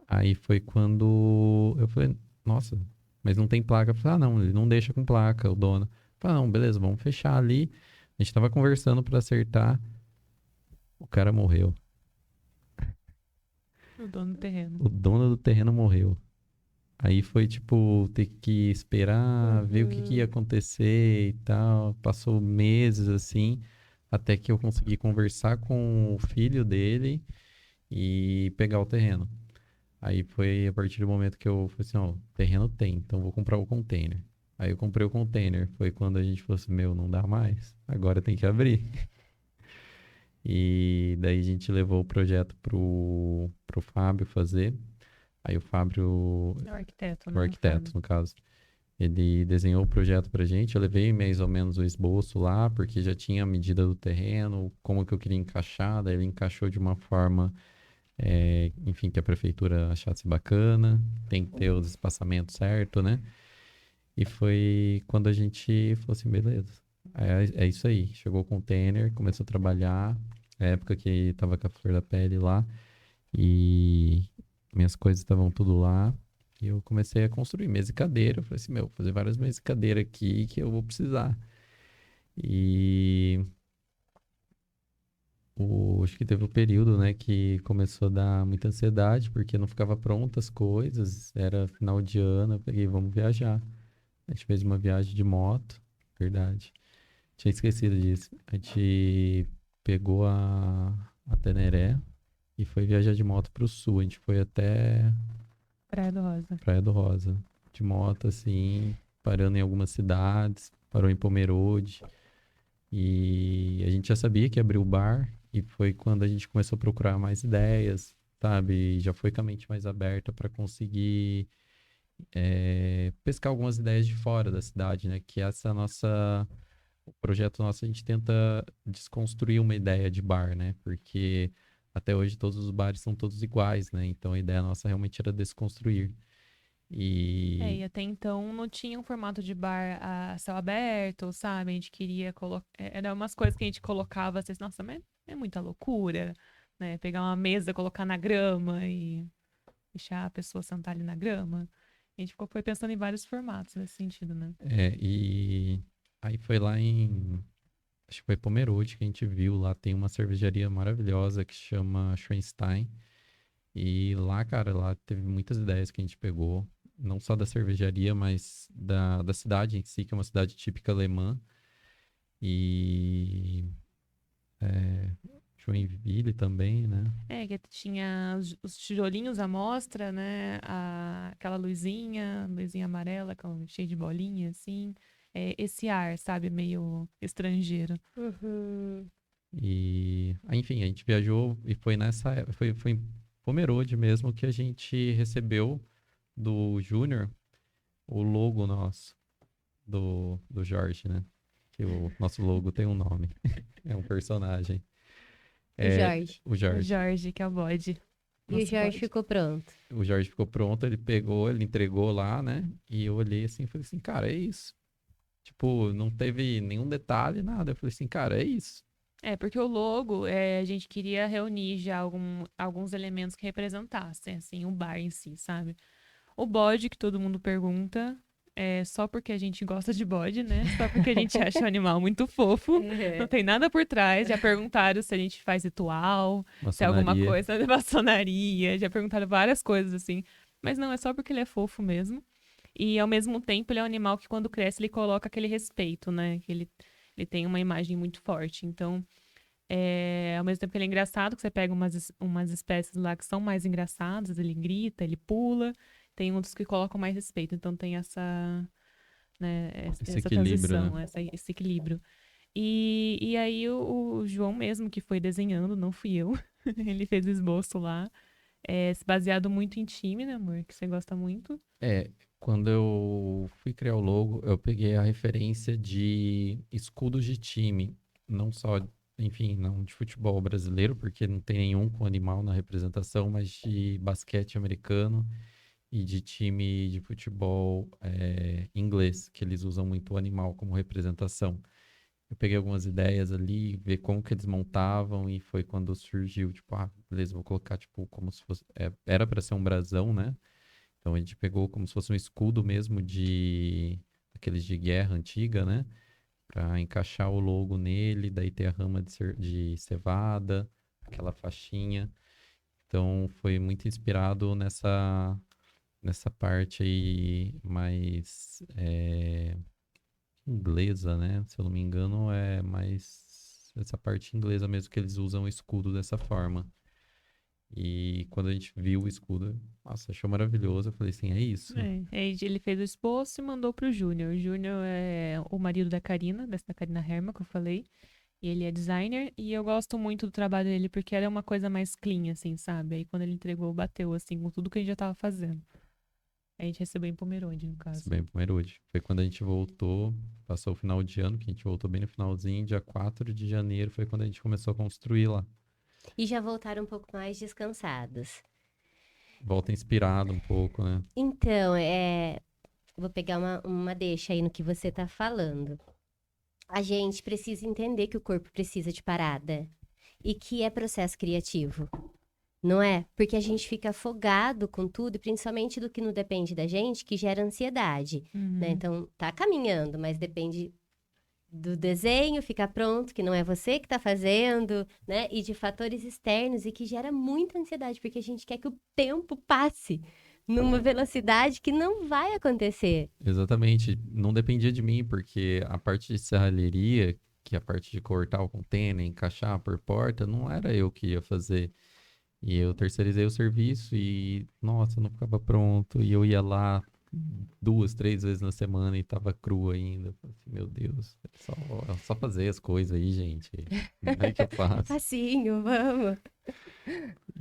Aí foi quando eu falei, nossa, mas não tem placa. Eu falei, não, ele não deixa com placa, o dono. Eu falei, não, beleza, vamos fechar ali. A gente tava conversando pra acertar, o cara morreu. O dono do terreno. O dono do terreno morreu. Aí foi tipo ter que esperar, ver o que ia acontecer e tal. Passou meses assim, até que eu consegui conversar com o filho dele e pegar o terreno. Aí foi a partir do momento que eu falei assim, ó, terreno tem, então vou comprar o container. Aí eu comprei o container. Foi quando a gente falou assim, meu, não dá mais. Agora tem que abrir. E daí a gente levou o projeto pro Fábio fazer. Aí o Fábio, É o arquiteto, o né? arquiteto, no caso, ele desenhou o projeto pra gente. Eu levei mais ou menos o esboço lá, porque já tinha a medida do terreno, como que eu queria encaixar. Daí ele encaixou de uma forma, enfim, que a prefeitura achasse bacana. Tem que ter os espaçamentos certo, né? E foi quando a gente falou assim, beleza, é isso aí. Chegou o container, começou a trabalhar. É a época que tava com a Flor da Pele lá. E minhas coisas estavam tudo lá. E eu comecei a construir mesa e cadeira. Eu falei assim, meu, vou fazer várias mesas e cadeira aqui que eu vou precisar. E acho que teve um período, né, que começou a dar muita ansiedade, porque não ficava pronta as coisas. Era final de ano, eu peguei, vamos viajar. A gente fez uma viagem de moto, verdade. Tinha esquecido disso. A gente pegou a Teneré e foi viajar de moto pro sul. A gente foi até Praia do Rosa. Praia do Rosa, de moto, assim, parando em algumas cidades, parou em Pomerode. E a gente já sabia que ia abrir o bar, e foi quando a gente começou a procurar mais ideias, sabe? E já foi com a mente mais aberta para conseguir pescar algumas ideias de fora da cidade, né? Que essa é a nossa. O projeto nosso, a gente tenta desconstruir uma ideia de bar, né? Porque até hoje todos os bares são todos iguais, né? Então a ideia nossa realmente era desconstruir. E até então não tinha um formato de bar a céu aberto, sabe? A gente queria colocar. Eram umas coisas que a gente colocava, assim, nossa, mas é muita loucura, né? Pegar uma mesa, colocar na grama e deixar a pessoa sentar ali na grama. A gente foi pensando em vários formatos nesse sentido, né? E aí foi lá acho que foi Pomerode que a gente viu. Lá tem uma cervejaria maravilhosa que chama Schweinstein. E lá, cara, lá teve muitas ideias que a gente pegou. Não só da cervejaria, mas da cidade em si, que é uma cidade típica alemã. E Joinville também, né? Que tinha os tijolinhos à mostra, né? Aquela luzinha amarela, cheia de bolinha, assim. Esse ar, sabe? Meio estrangeiro. Uhum. E, enfim, a gente viajou e foi foi em Pomerode mesmo que a gente recebeu do Júnior o logo nosso, do Jorge, né? Que o nosso logo tem um nome. É um personagem. O Jorge. O O Jorge. Jorge, que é o bode. E o Nosso Jorge bode. ficou pronto. O Jorge ficou pronto, ele pegou, ele entregou lá, né? E eu olhei assim e falei assim, cara, é isso. Tipo, não teve nenhum detalhe, nada. Eu falei assim, cara, é isso. Porque o logo, a gente queria reunir já alguns elementos que representassem, assim, o bar em si, sabe? O bode, que todo mundo pergunta, é só porque a gente gosta de bode, né? Só porque a gente acha o animal muito fofo. Não tem nada por trás. Já perguntaram se a gente faz ritual, se é alguma Maçonaria. coisa de maçonaria. Já perguntaram várias coisas, assim. Mas não, é só porque ele é fofo mesmo. E, ao mesmo tempo, ele é um animal que, quando cresce, ele coloca aquele respeito, né? Que ele tem uma imagem muito forte. Então, ao mesmo tempo que ele é engraçado, que você pega umas espécies lá que são mais engraçadas, ele grita, ele pula. Tem outros que colocam mais respeito. Então, tem né, Esse essa equilíbrio, transição, né? esse equilíbrio. E aí, o João mesmo, que foi desenhando, não fui eu. Ele fez o esboço lá. Baseado muito em time, né, amor? Que você gosta muito. Quando eu fui criar o logo, eu peguei a referência de escudos de time, não só, enfim, não de futebol brasileiro, porque não tem nenhum com animal na representação, mas de basquete americano e de time de futebol inglês, que eles usam muito o animal como representação. Eu peguei algumas ideias ali, ver como que eles montavam, e foi quando surgiu, tipo, beleza, vou colocar, tipo, como se fosse, era para ser um brasão, né? Então a gente pegou como se fosse um escudo mesmo aqueles de guerra antiga, né? Para encaixar o logo nele, daí ter a rama de cevada, aquela faixinha. Então foi muito inspirado nessa parte aí mais inglesa, né? Se eu não me engano, é mais essa parte inglesa mesmo que eles usam o escudo dessa forma. E quando a gente viu o escudo, nossa, achou maravilhoso. Eu falei assim, é isso. Aí ele fez o esboço e mandou pro Júnior. O Júnior é o marido da Karina, da Karina Herma, que eu falei. E ele é designer. E eu gosto muito do trabalho dele, porque era uma coisa mais clean, assim, sabe? Aí quando ele entregou, bateu, assim, com tudo que a gente já tava fazendo. Aí a gente recebeu em Pomerode, no Isso caso. bem, Pomerode. Foi quando a gente voltou, passou o final de ano, que a gente voltou bem no finalzinho, dia 4 de janeiro foi quando a gente começou a construir lá. E já voltaram um pouco mais descansados. Volta inspirado um pouco, né? Então, vou pegar uma deixa aí no que você tá falando. A gente precisa entender que o corpo precisa de parada e que é processo criativo, não é? Porque a gente fica afogado com tudo, e principalmente do que não depende da gente, que gera ansiedade, né? Então, tá caminhando, mas depende do desenho ficar pronto, que não é você que tá fazendo, né? E de fatores externos, e que gera muita ansiedade, porque a gente quer que o tempo passe numa velocidade que não vai acontecer. Exatamente. Não dependia de mim, porque a parte de serralheria, que é a parte de cortar o container, encaixar por porta, não era eu que ia fazer. E eu terceirizei o serviço e, nossa, não ficava pronto. E eu ia lá 2, 3 vezes na semana e tava cru ainda. Eu falei assim, meu Deus, é só fazer as coisas aí, gente. Não é que eu faço. Facinho, vamos.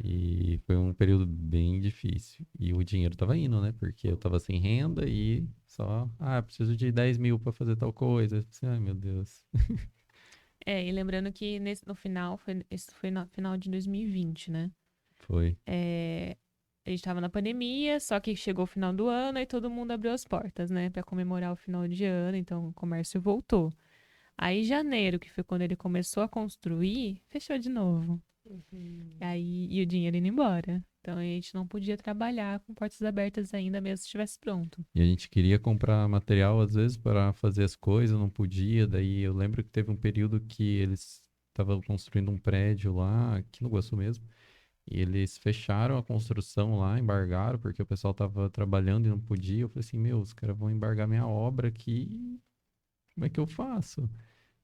E foi um período bem difícil. E o dinheiro tava indo, né? Porque eu tava sem renda e só, preciso de 10 mil pra fazer tal coisa. Eu pensei, ai, meu Deus. E lembrando que no final, isso foi no final de 2020, né? Foi. A gente tava na pandemia, só que chegou o final do ano e todo mundo abriu as portas, né? Pra comemorar o final de ano, então o comércio voltou. Aí, janeiro, que foi quando ele começou a construir, fechou de novo. Aí, e o dinheiro indo embora. Então a gente não podia trabalhar com portas abertas ainda, mesmo se estivesse pronto. E a gente queria comprar material, às vezes, para fazer as coisas, não podia. Daí eu lembro que teve um período que eles estavam construindo um prédio lá, aqui no Iguaçu mesmo. E eles fecharam a construção lá, embargaram, porque o pessoal estava trabalhando e não podia. Eu falei assim, meu, os caras vão embargar minha obra aqui, como é que eu faço?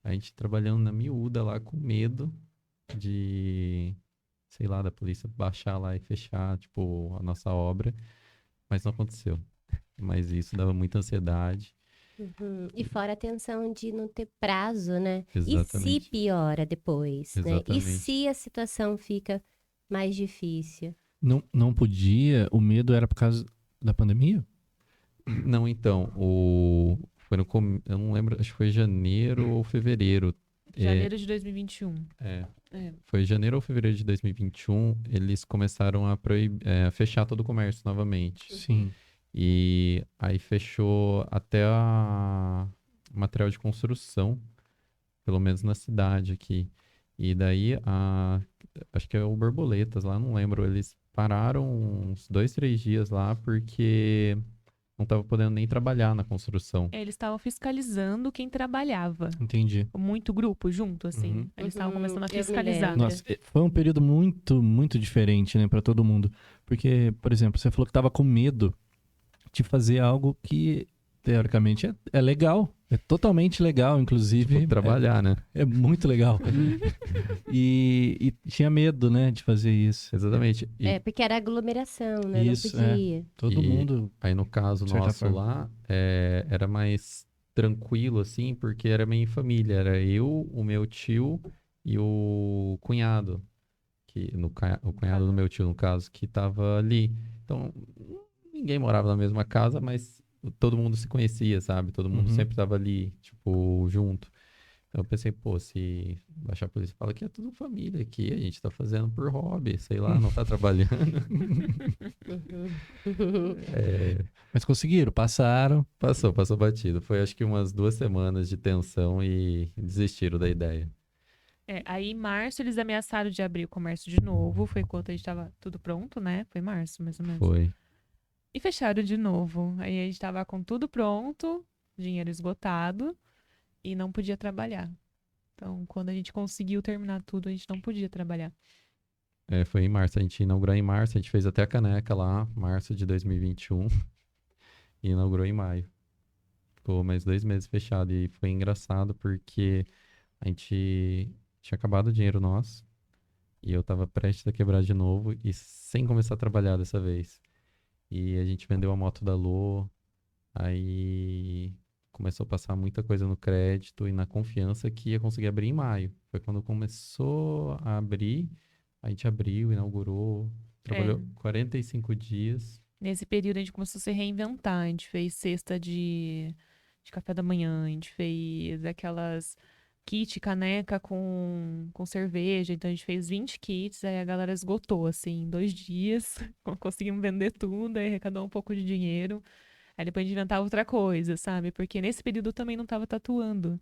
A gente trabalhando na miúda lá, com medo de, sei lá, da polícia baixar lá e fechar, tipo, a nossa obra. Mas não aconteceu. Mas isso dava muita ansiedade. E fora a tensão de não ter prazo, né? E se Exatamente. piora depois, né? E Exatamente. se a situação fica mais difícil? Não podia, o medo era por causa da pandemia? Não, então, foi eu não lembro, acho que foi janeiro ou fevereiro. Janeiro de 2021. É, É. foi janeiro ou fevereiro de 2021, eles começaram a a fechar todo o comércio novamente. Sim. E aí fechou até a material de construção, pelo menos na cidade aqui. E daí, acho que é o Borboletas lá, não lembro, eles pararam uns 2, 3 dias lá porque não tava podendo nem trabalhar na construção. Eles estavam fiscalizando quem trabalhava. Entendi. Muito grupo junto, assim. Uhum. Eles estavam começando a Eu me fiscalizar. lembro. Nossa, foi um período muito, muito diferente, né, pra todo mundo. Porque, por exemplo, você falou que tava com medo de fazer algo que, teoricamente, é legal. É totalmente legal, inclusive. Tipo, trabalhar, né? É muito legal. E tinha medo, né, de fazer isso. Exatamente. E É, porque era aglomeração, né? Isso, Não é. podia. Todo E- mundo. aí no caso De certa nosso forma. lá, era mais tranquilo, assim, porque era meio em família. Era eu, o meu tio e o cunhado. O cunhado do meu tio, no caso, que tava ali. Então, ninguém morava na mesma casa, mas todo mundo se conhecia, sabe? Todo mundo Uhum. sempre tava ali, tipo, junto. Então eu pensei, pô, se baixar a polícia fala que é tudo família aqui, a gente tá fazendo por hobby, sei lá, não tá trabalhando. É, Mas conseguiram, passaram. passou batido. Foi acho que umas 2 semanas de tensão e desistiram da ideia. Aí em março eles ameaçaram de abrir o comércio de novo. Foi quando a gente tava tudo pronto, né? Foi março, mais ou menos. Foi. E fecharam de novo. Aí a gente tava com tudo pronto, dinheiro esgotado e não podia trabalhar. Então, quando a gente conseguiu terminar tudo, a gente não podia trabalhar. Foi em março, a gente inaugurou em março, a gente fez até a caneca lá, março de 2021, e inaugurou em maio. Ficou mais 2 meses fechado e foi engraçado porque a gente tinha acabado o dinheiro nosso e eu tava prestes a quebrar de novo e sem começar a trabalhar dessa vez. E a gente vendeu a moto da Lô, aí começou a passar muita coisa no crédito e na confiança que ia conseguir abrir em maio. Foi quando começou a abrir, a gente abriu, inaugurou, trabalhou 45 dias. Nesse período a gente começou a se reinventar. A gente fez cesta de café da manhã, a gente fez aquelas kit caneca com cerveja. Então a gente fez 20 kits, aí a galera esgotou, assim, em 2 dias. Conseguimos vender tudo, aí arrecadou um pouco de dinheiro. Aí depois a gente inventava outra coisa, sabe? Porque nesse período eu também não tava tatuando.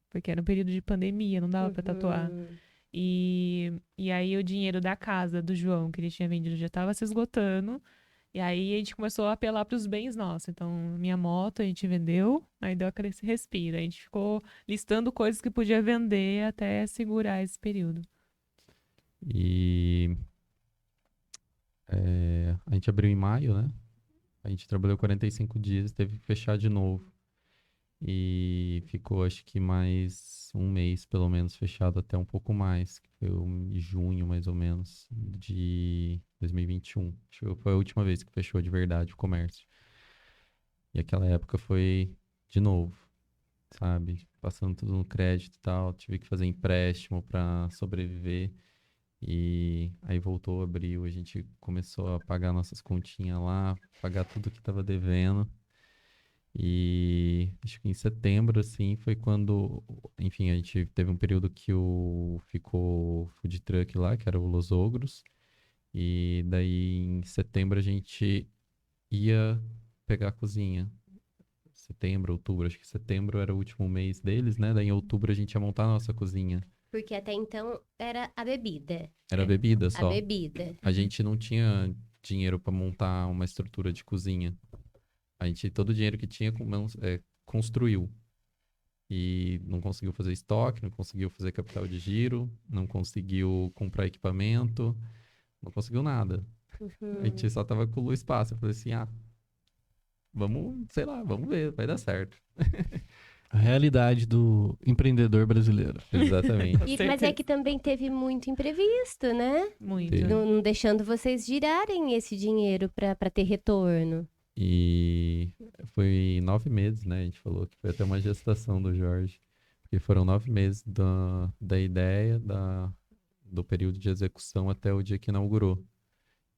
Porque era um período de pandemia, não dava pra tatuar. E aí o dinheiro da casa do João que ele tinha vendido já tava se esgotando. E aí a gente começou a apelar pros bens nossos. Então, minha moto a gente vendeu, aí deu aquele respiro. A gente ficou listando coisas que podia vender até segurar esse período. E a gente abriu em maio, né? A gente trabalhou 45 dias, teve que fechar de novo. E ficou, acho que mais um mês, pelo menos, fechado até um pouco mais, que foi em junho, mais ou menos, de 2021. Acho que foi a última vez que fechou de verdade o comércio. E aquela época foi de novo, sabe? Passando tudo no crédito e tal, tive que fazer empréstimo para sobreviver. E aí voltou, abriu, a gente começou a pagar nossas continhas lá, pagar tudo que tava devendo. E acho que em setembro, assim, foi quando, enfim, a gente teve um período que ficou o food truck lá, que era o Los Ogros, E daí em setembro a gente ia pegar a cozinha. Setembro, outubro, acho que setembro era o último mês deles, né? Daí em outubro a gente ia montar a nossa cozinha. Porque até então era a bebida. Era bebida A só. bebida. A gente não tinha dinheiro para montar uma estrutura de cozinha. A gente, todo o dinheiro que tinha, construiu. E não conseguiu fazer estoque, não conseguiu fazer capital de giro, não conseguiu comprar equipamento, não conseguiu nada. A gente só tava com o espaço. Eu falei assim, vamos, sei lá, vamos ver, vai dar certo. A realidade do empreendedor brasileiro. Exatamente. Mas é certeza. que também teve muito imprevisto, né? Muito. Teve. Não deixando vocês girarem esse dinheiro para ter retorno. E foi 9 meses, né? A gente falou que foi até uma gestação do Jorge. Porque foram 9 meses da ideia, do período de execução até o dia que inaugurou.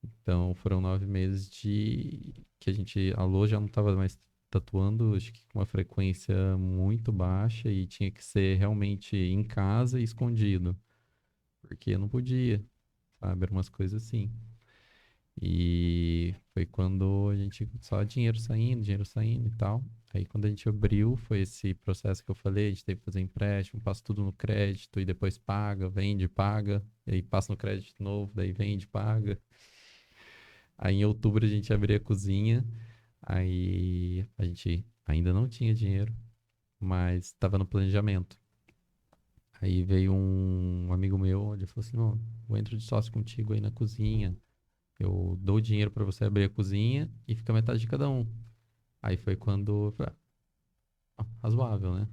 Então foram 9 meses de que a Lô já não estava mais tatuando, acho que com uma frequência muito baixa e tinha que ser realmente em casa e escondido. Porque não podia, sabe? Eram umas coisas assim. E foi quando a gente só dinheiro saindo e tal. Aí quando a gente abriu, foi esse processo que eu falei, a gente teve que fazer empréstimo, passa tudo no crédito e depois paga, vende, paga, e aí passa no crédito de novo, daí vende, paga. Aí em outubro a gente abriu a cozinha, aí a gente ainda não tinha dinheiro, mas estava no planejamento. Aí veio um amigo meu, ele falou assim, não, eu entro de sócio contigo aí na cozinha. Eu dou o dinheiro pra você abrir a cozinha e fica metade de cada um. Aí foi quando eu falei, razoável, né?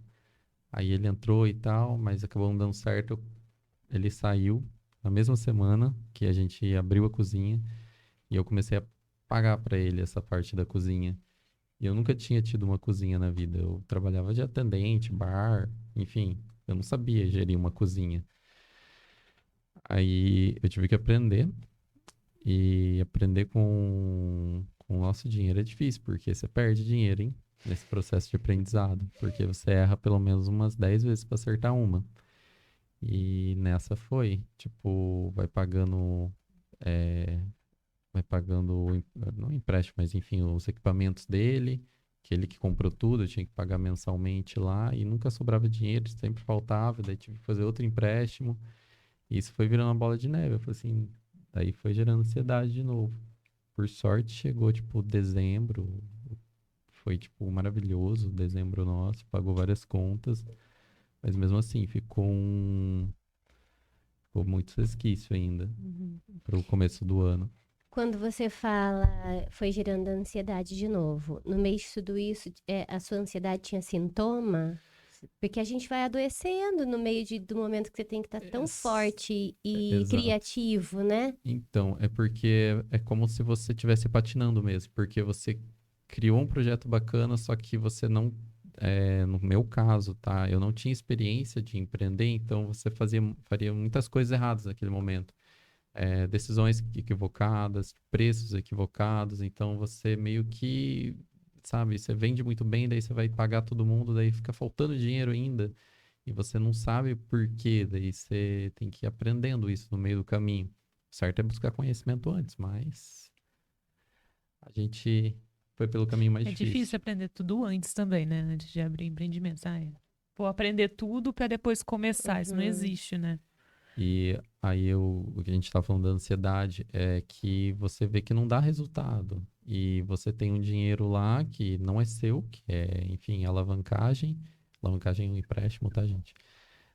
Aí ele entrou e tal, mas acabou não dando certo. Ele saiu na mesma semana que a gente abriu a cozinha e eu comecei a pagar pra ele essa parte da cozinha. E eu nunca tinha tido uma cozinha na vida. Eu trabalhava de atendente, bar, enfim, eu não sabia gerir uma cozinha. Aí eu tive que aprender. E aprender com o nosso dinheiro é difícil, porque você perde dinheiro, hein? Nesse processo de aprendizado. Porque você erra pelo menos umas 10 vezes para acertar uma. E nessa foi. Tipo, é, vai pagando, não empréstimo, mas enfim, os equipamentos dele, que ele que comprou tudo, eu tinha que pagar mensalmente lá, e nunca sobrava dinheiro, sempre faltava, daí tive que fazer outro empréstimo. E isso foi virando uma bola de neve. Eu falei assim, daí foi gerando ansiedade de novo. Por sorte, chegou, tipo, dezembro. Foi, tipo, maravilhoso. Dezembro nosso, pagou várias contas. Mas mesmo assim, ficou muito resquício ainda pro começo do ano. Quando você fala, foi gerando ansiedade de novo. No meio de tudo isso, a sua ansiedade tinha sintoma? Porque a gente vai adoecendo no meio do momento que você tem que estar tão forte e Exato. criativo, né? Então, é porque é como se você estivesse patinando mesmo. Porque você criou um projeto bacana, só que você não... no meu caso, tá? Eu não tinha experiência de empreender, então você faria muitas coisas erradas naquele momento. Decisões equivocadas, preços equivocados, então você meio que, sabe, você vende muito bem, daí você vai pagar todo mundo, daí fica faltando dinheiro ainda, e você não sabe por quê, daí você tem que ir aprendendo isso no meio do caminho. O certo é buscar conhecimento antes, mas a gente foi pelo caminho mais É difícil aprender tudo antes também, né? Antes de abrir empreendimento. Vou aprender tudo pra depois começar. Isso não existe, né? E aí o que a gente está falando da ansiedade é que você vê que não dá resultado. E você tem um dinheiro lá que não é seu, que é, enfim, alavancagem. Alavancagem é um empréstimo, tá, gente?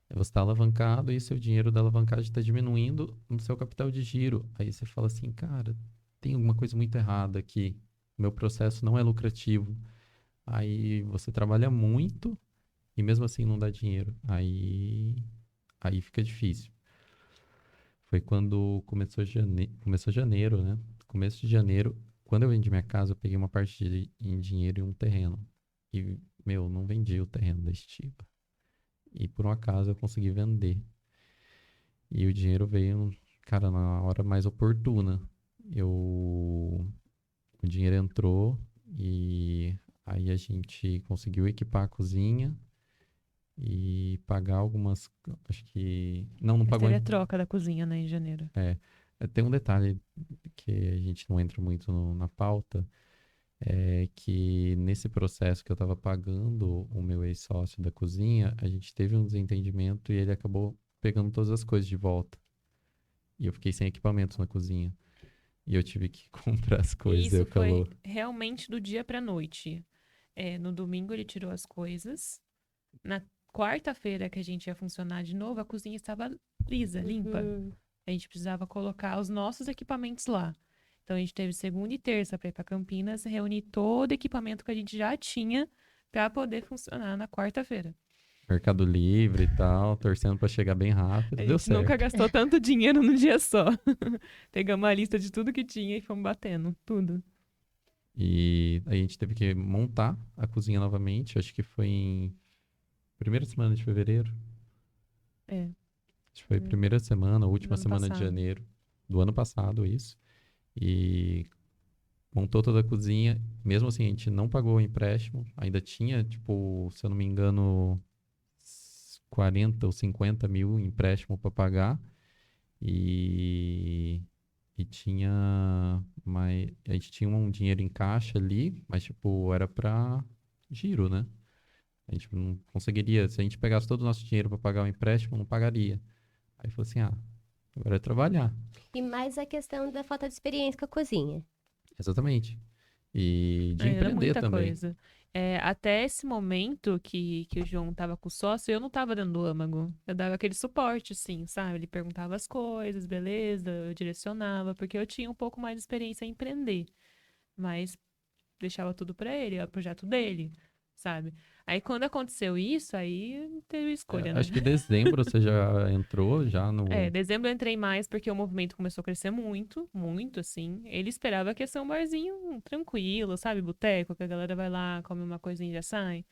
Você está alavancado e seu dinheiro da alavancagem está diminuindo no seu capital de giro. Aí você fala assim, cara, tem alguma coisa muito errada aqui. Meu processo não é lucrativo. Aí você trabalha muito e mesmo assim não dá dinheiro. Aí fica difícil. Foi quando começou janeiro, né? Começo de janeiro, quando eu vendi minha casa, eu peguei uma parte em dinheiro e um terreno. E, meu, não vendi o terreno da estiva. E por um acaso eu consegui vender. E o dinheiro veio, cara, na hora mais oportuna. O dinheiro entrou e aí a gente conseguiu equipar a cozinha e pagar algumas, acho que... Não Mas pagou... teve a troca da cozinha, né, em janeiro. Tem um detalhe que a gente não entra muito na pauta, é que nesse processo que eu estava pagando o meu ex-sócio da cozinha, a gente teve um desentendimento e ele acabou pegando todas as coisas de volta. E eu fiquei sem equipamentos na cozinha. E eu tive que comprar as E coisas. isso Eu foi falou, realmente do dia pra noite. No domingo ele tirou as coisas. Na quarta-feira que a gente ia funcionar de novo, a cozinha estava lisa, limpa. Uhum. A gente precisava colocar os nossos equipamentos lá. Então a gente teve segunda e terça para ir para Campinas, reunir todo o equipamento que a gente já tinha para poder funcionar na quarta-feira. Mercado Livre e tal, torcendo pra chegar bem rápido. A Deu gente nunca certo. gastou tanto dinheiro num dia só. Pegamos a lista de tudo que tinha e fomos batendo, tudo. E aí a gente teve que montar a cozinha novamente. Acho que foi em primeira semana de fevereiro. É, Acho que foi primeira semana, última ano semana de passado. janeiro do ano passado, isso. E montou toda a cozinha. Mesmo assim, a gente não pagou o empréstimo. Ainda tinha, tipo, se eu não me engano, 40 ou 50 mil empréstimo para pagar. E, e tinha. A gente tinha um dinheiro em caixa ali, mas, tipo, era para giro, né? A gente não conseguiria. Se a gente pegasse todo o nosso dinheiro para pagar o empréstimo, não pagaria. Aí falou assim: ah, agora é trabalhar. E mais a questão da falta de experiência com a cozinha. Exatamente. E de Era empreender muita também. coisa. Até esse momento que o João tava com o sócio, eu não tava dando o âmago. Eu dava aquele suporte, assim, sabe? Ele perguntava as coisas, beleza, eu direcionava, porque eu tinha um pouco mais de experiência em empreender. Mas deixava tudo pra ele, é o projeto dele, sabe? Aí quando aconteceu isso, aí teve escolha, né? Acho que dezembro você já entrou, já no. Dezembro eu entrei mais porque o movimento começou a crescer muito, muito, assim. Ele esperava que ia ser um barzinho tranquilo, sabe? Boteco, que a galera vai lá, come uma coisinha e já sai.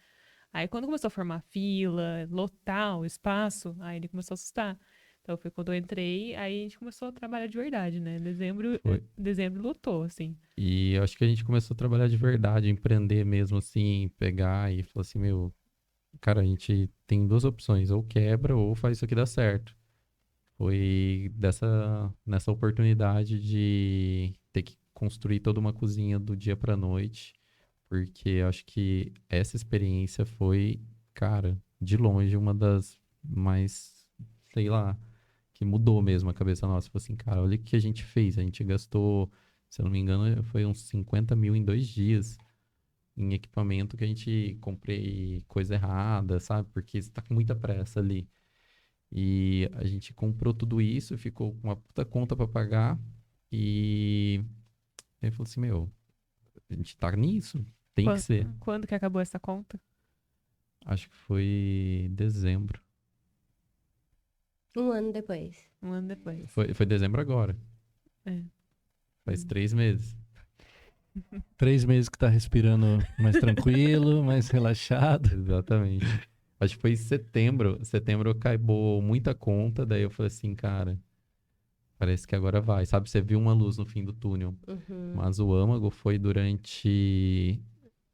Aí quando começou a formar fila, lotar o espaço, aí ele começou a assustar. Então foi quando eu entrei, aí a gente começou a trabalhar de verdade, né? Foi. Dezembro lotou, assim. E eu acho que a gente começou a trabalhar de verdade, empreender mesmo assim, pegar e falar assim, meu, cara, a gente tem duas opções, ou quebra ou faz isso aqui dar certo. Foi nessa oportunidade de ter que construir toda uma cozinha do dia pra noite, porque eu acho que essa experiência foi, cara, de longe uma das mais, sei lá, que mudou mesmo a cabeça nossa. Falei assim, cara, olha o que a gente fez. A gente gastou, se eu não me engano, foi uns 50 mil em 2 dias em equipamento que a gente comprei coisa errada, sabe? Porque você tá com muita pressa ali. E a gente comprou tudo isso, ficou com uma puta conta pra pagar. E aí falou assim, meu, a gente tá nisso, tem que ser. Quando que acabou essa conta? Acho que foi dezembro. Um ano depois. Um ano depois. Foi dezembro agora. É. Faz 3 meses. 3 meses que tá respirando mais tranquilo, mais relaxado. Exatamente. Acho que foi em setembro. Setembro acabou muita conta, daí eu falei assim, cara, parece que agora vai. Sabe, você viu uma luz no fim do túnel. Uhum. Mas o âmago foi durante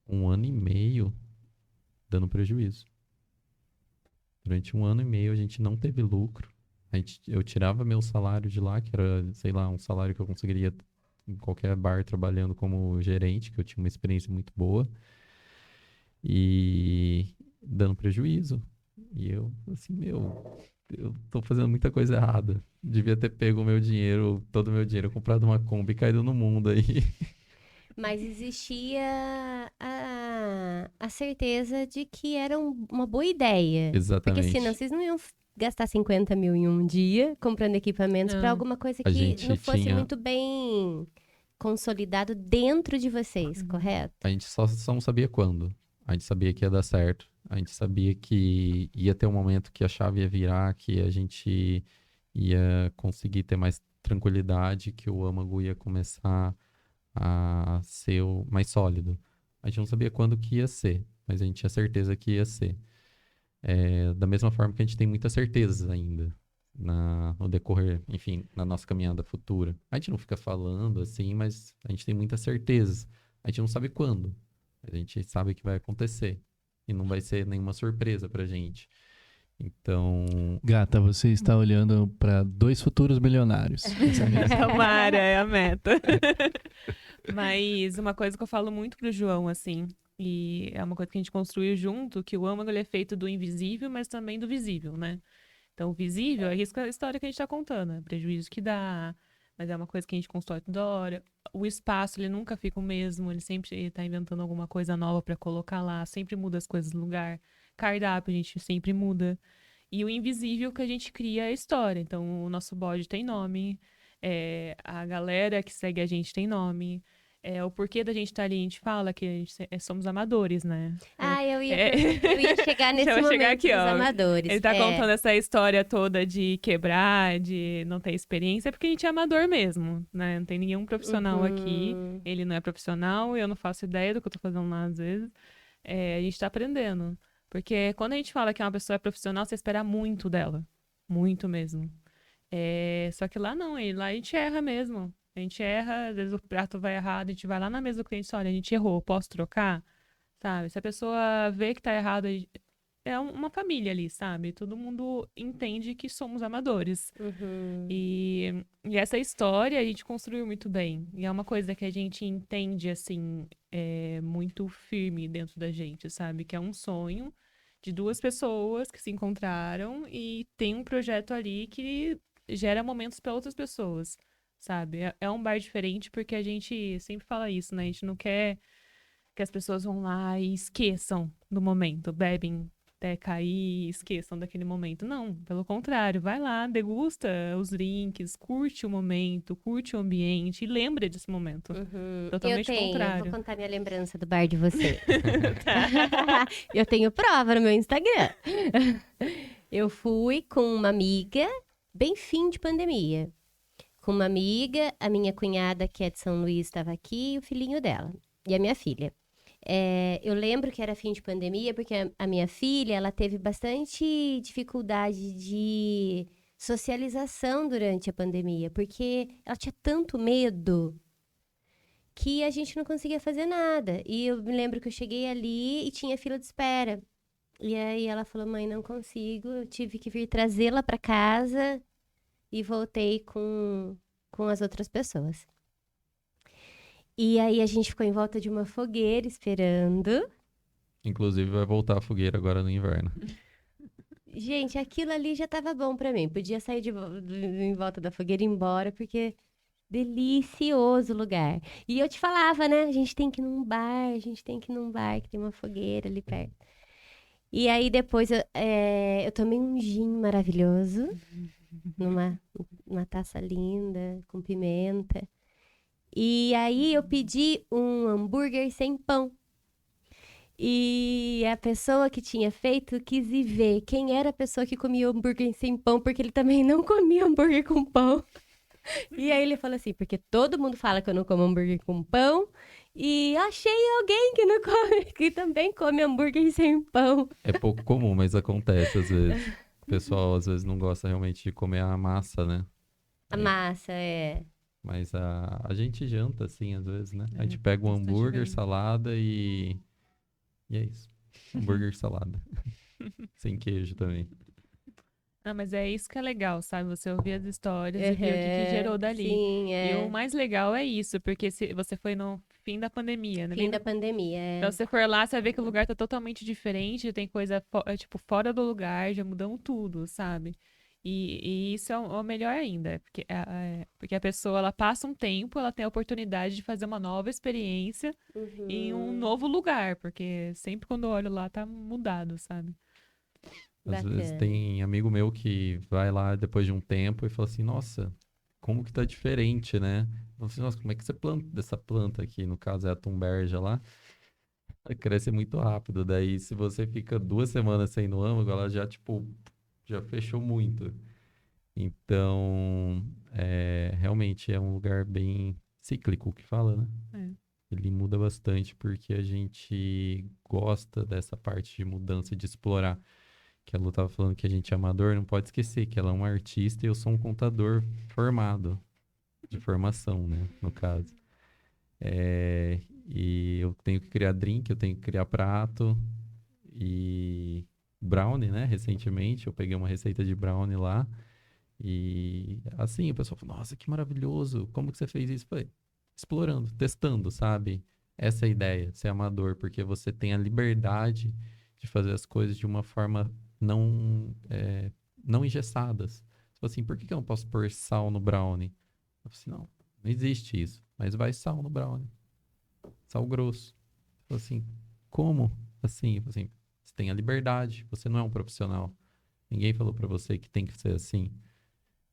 1 ano e meio dando prejuízo. Durante 1 ano e meio a gente não teve lucro. Eu tirava meu salário de lá, que era, sei lá, um salário que eu conseguiria em qualquer bar trabalhando como gerente, que eu tinha uma experiência muito boa. E dando prejuízo. E eu, assim, meu, eu tô fazendo muita coisa errada. Devia ter pego o meu dinheiro, todo o meu dinheiro, comprado uma Kombi e caído no mundo aí. Mas existia a certeza de que era uma boa ideia. Porque Exatamente. senão vocês não iam gastar 50 mil em um dia comprando equipamentos para Não. alguma coisa A que gente não fosse tinha- muito bem consolidado dentro de vocês, Uhum. correto? A gente só não sabia quando. A gente sabia que ia dar certo. A gente sabia que ia ter um momento que a chave ia virar, que a gente ia conseguir ter mais tranquilidade, que o âmago ia começar a ser mais sólido. A gente não sabia quando que ia ser, mas a gente tinha certeza que ia ser. Da mesma forma que a gente tem muitas certezas ainda no decorrer, enfim, na nossa caminhada futura. A gente não fica falando assim, mas a gente tem muitas certezas. A gente não sabe quando, mas a gente sabe que vai acontecer. E não vai ser nenhuma surpresa pra gente. Então, Gata, você está olhando para 2 futuros milionários. É uma área, é a meta. Mas uma coisa que eu falo muito pro João, assim, e é uma coisa que a gente construiu junto, que o âmago ele é feito do invisível, mas também do visível, né? Então, o visível é isso a história que a gente tá contando, é prejuízo que dá, mas é uma coisa que a gente constrói toda hora. O espaço, ele nunca fica o mesmo, ele sempre tá inventando alguma coisa nova pra colocar lá, sempre muda as coisas no lugar. Cardápio, a gente sempre muda. E o invisível que a gente cria é a história. Então, o nosso bode tem nome, a galera que segue a gente tem nome. O porquê da gente estar ali, a gente fala que a gente somos amadores, né? Ah, eu ia, É. eu ia chegar nesse Já vou momento chegar aqui, dos ó. amadores. Ele tá contando essa história toda de quebrar, de não ter experiência, porque a gente é amador mesmo, né? Não tem nenhum profissional aqui. Uhum. Ele não é profissional, eu não faço ideia do que eu tô fazendo lá às vezes. A gente tá aprendendo. Porque quando a gente fala que uma pessoa é profissional, você espera muito dela. Muito mesmo. Só que lá não, lá a gente erra mesmo. A gente erra, às vezes o prato vai errado, a gente vai lá na mesa do cliente e fala, olha, a gente errou, posso trocar? Sabe? Se a pessoa vê que tá errado, é uma família ali, sabe? Todo mundo entende que somos amadores. Uhum. E essa história a gente construiu muito bem. E é uma coisa que a gente entende, assim, muito firme dentro da gente, sabe? Que é um sonho de duas pessoas que se encontraram e tem um projeto ali que gera momentos para outras pessoas, sabe? É um bar diferente porque a gente sempre fala isso, né? A gente não quer que as pessoas vão lá e esqueçam do momento, bebem até cair e esqueçam daquele momento. Não, pelo contrário, vai lá, degusta os drinks, curte o momento, curte o ambiente e lembra desse momento. Uhum. Totalmente Eu vou contrário. contar minha lembrança do bar de vocês. Tá. Eu tenho prova no meu Instagram. Eu fui com uma amiga, bem fim de pandemia. Com uma amiga, a minha cunhada, que é de São Luís, estava aqui, e o filhinho dela. E a minha filha. Eu lembro que era fim de pandemia, porque a minha filha, ela teve bastante dificuldade de socialização durante a pandemia, porque ela tinha tanto medo que a gente não conseguia fazer nada. E eu me lembro que eu cheguei ali e tinha fila de espera. E aí ela falou, mãe, não consigo, eu tive que vir trazê-la para casa e voltei com as outras pessoas. E aí a gente ficou em volta de uma fogueira esperando. inclusive, vai voltar a fogueira agora no inverno. Gente, aquilo ali já tava bom pra mim. Podia sair em volta da fogueira e ir embora, porque delicioso lugar. E eu te falava, né? A gente tem que ir num bar, a gente tem que ir num bar que tem uma fogueira ali perto. E aí depois eu tomei um gin maravilhoso, numa taça linda, com pimenta. E aí eu pedi um hambúrguer sem pão. E a pessoa que tinha feito quis ir ver quem era a pessoa que comia hambúrguer sem pão, porque ele também não comia hambúrguer com pão. E aí ele falou assim, porque todo mundo fala que eu não como hambúrguer com pão, e achei alguém que não come, que também come hambúrguer sem pão. É pouco comum, mas acontece às vezes. O pessoal às vezes não gosta realmente de comer a massa, né? A massa, Mas a gente janta assim às vezes, né? A gente É, pega um bastante hambúrguer, bem. salada e é isso. Hambúrguer, salada. Sem queijo também. Ah, mas é isso que é legal, sabe? Você ouvir as histórias e ver o que gerou dali. Sim, E o mais legal é isso, porque se você foi no fim da pandemia, né? Fim da pandemia, Então, se você for lá, você vai ver que o lugar tá totalmente diferente, tem coisa, tipo, fora do lugar, já mudam tudo, sabe? E isso é o melhor ainda, porque a pessoa, ela passa um tempo, ela tem a oportunidade de fazer uma nova experiência em um novo lugar, porque sempre quando eu olho lá, tá mudado, sabe? Às vezes Bacana. tem amigo meu que vai lá depois de um tempo e fala assim, nossa, como que tá diferente, né? Eu falo assim, nossa, como é que você planta essa planta aqui? No caso é a tumberja lá. Ela cresce muito rápido. Daí, se você fica 2 semanas sem no âmago, ela já, tipo, já fechou muito. Então, realmente é um lugar bem cíclico que fala, né? É. Ele muda bastante porque a gente gosta dessa parte de mudança, de explorar. Que a Lu tava falando que a gente é amador, não pode esquecer que ela é uma artista e eu sou um contador formado, de formação, né? No caso. E eu tenho que criar drink, eu tenho que criar prato. E brownie, né? Recentemente, eu peguei uma receita de brownie lá. E assim, o pessoal falou, nossa, que maravilhoso. Como que você fez isso? Falei, explorando, testando, sabe? Essa é a ideia, ser amador, porque você tem a liberdade de fazer as coisas de uma forma não engessadas. Tipo assim, por que que eu não posso pôr sal no brownie? Eu falei assim, não existe isso. Mas vai sal no brownie. Sal grosso. Eu falei assim, como? Assim, eu falei assim, você tem a liberdade, você não é um profissional. Ninguém falou pra você que tem que ser assim.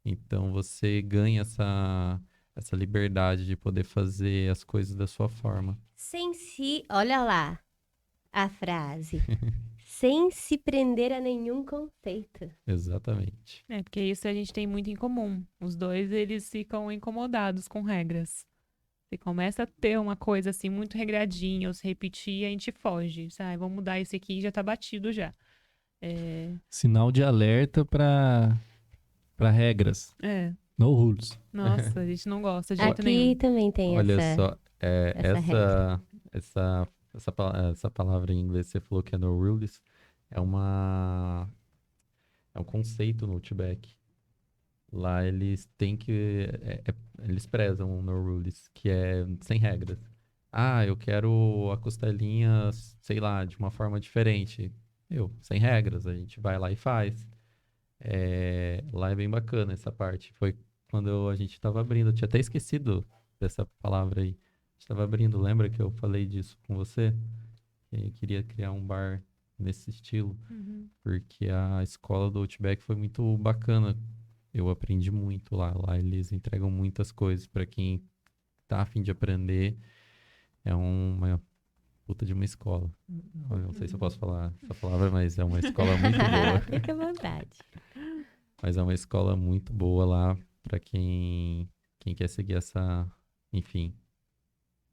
Então você ganha essa liberdade de poder fazer as coisas da sua forma. Olha lá a frase. Sem se prender a nenhum conceito. Exatamente. Porque isso a gente tem muito em comum. Os dois, eles ficam incomodados com regras. Você começa a ter uma coisa assim muito regradinha, ou se repetir, a gente foge. Sabe? Vamos mudar esse aqui, já tá batido já. Sinal de alerta para regras. No rules. Nossa, a gente não gosta de jeito Aqui nenhum. também tem Olha essa. só, regra. essa palavra em inglês você falou que é no rules, é um conceito no Outback. Lá eles têm que, eles prezam no rules, que é sem regras. Ah, eu quero a costelinha, sei lá, de uma forma diferente. Sem regras, a gente vai lá e faz. Lá é bem bacana essa parte. Foi quando a gente estava abrindo, eu tinha até esquecido dessa palavra aí. A gente estava abrindo, lembra que eu falei disso com você? Que eu queria criar um bar nesse estilo, porque a escola do Outback foi muito bacana. Eu aprendi muito lá. Lá eles entregam muitas coisas para quem tá a fim de aprender. É uma puta de uma escola. Eu não sei se eu posso falar essa palavra, mas é uma escola muito boa. Fica à vontade. Mas é uma escola muito boa lá para quem quer seguir enfim,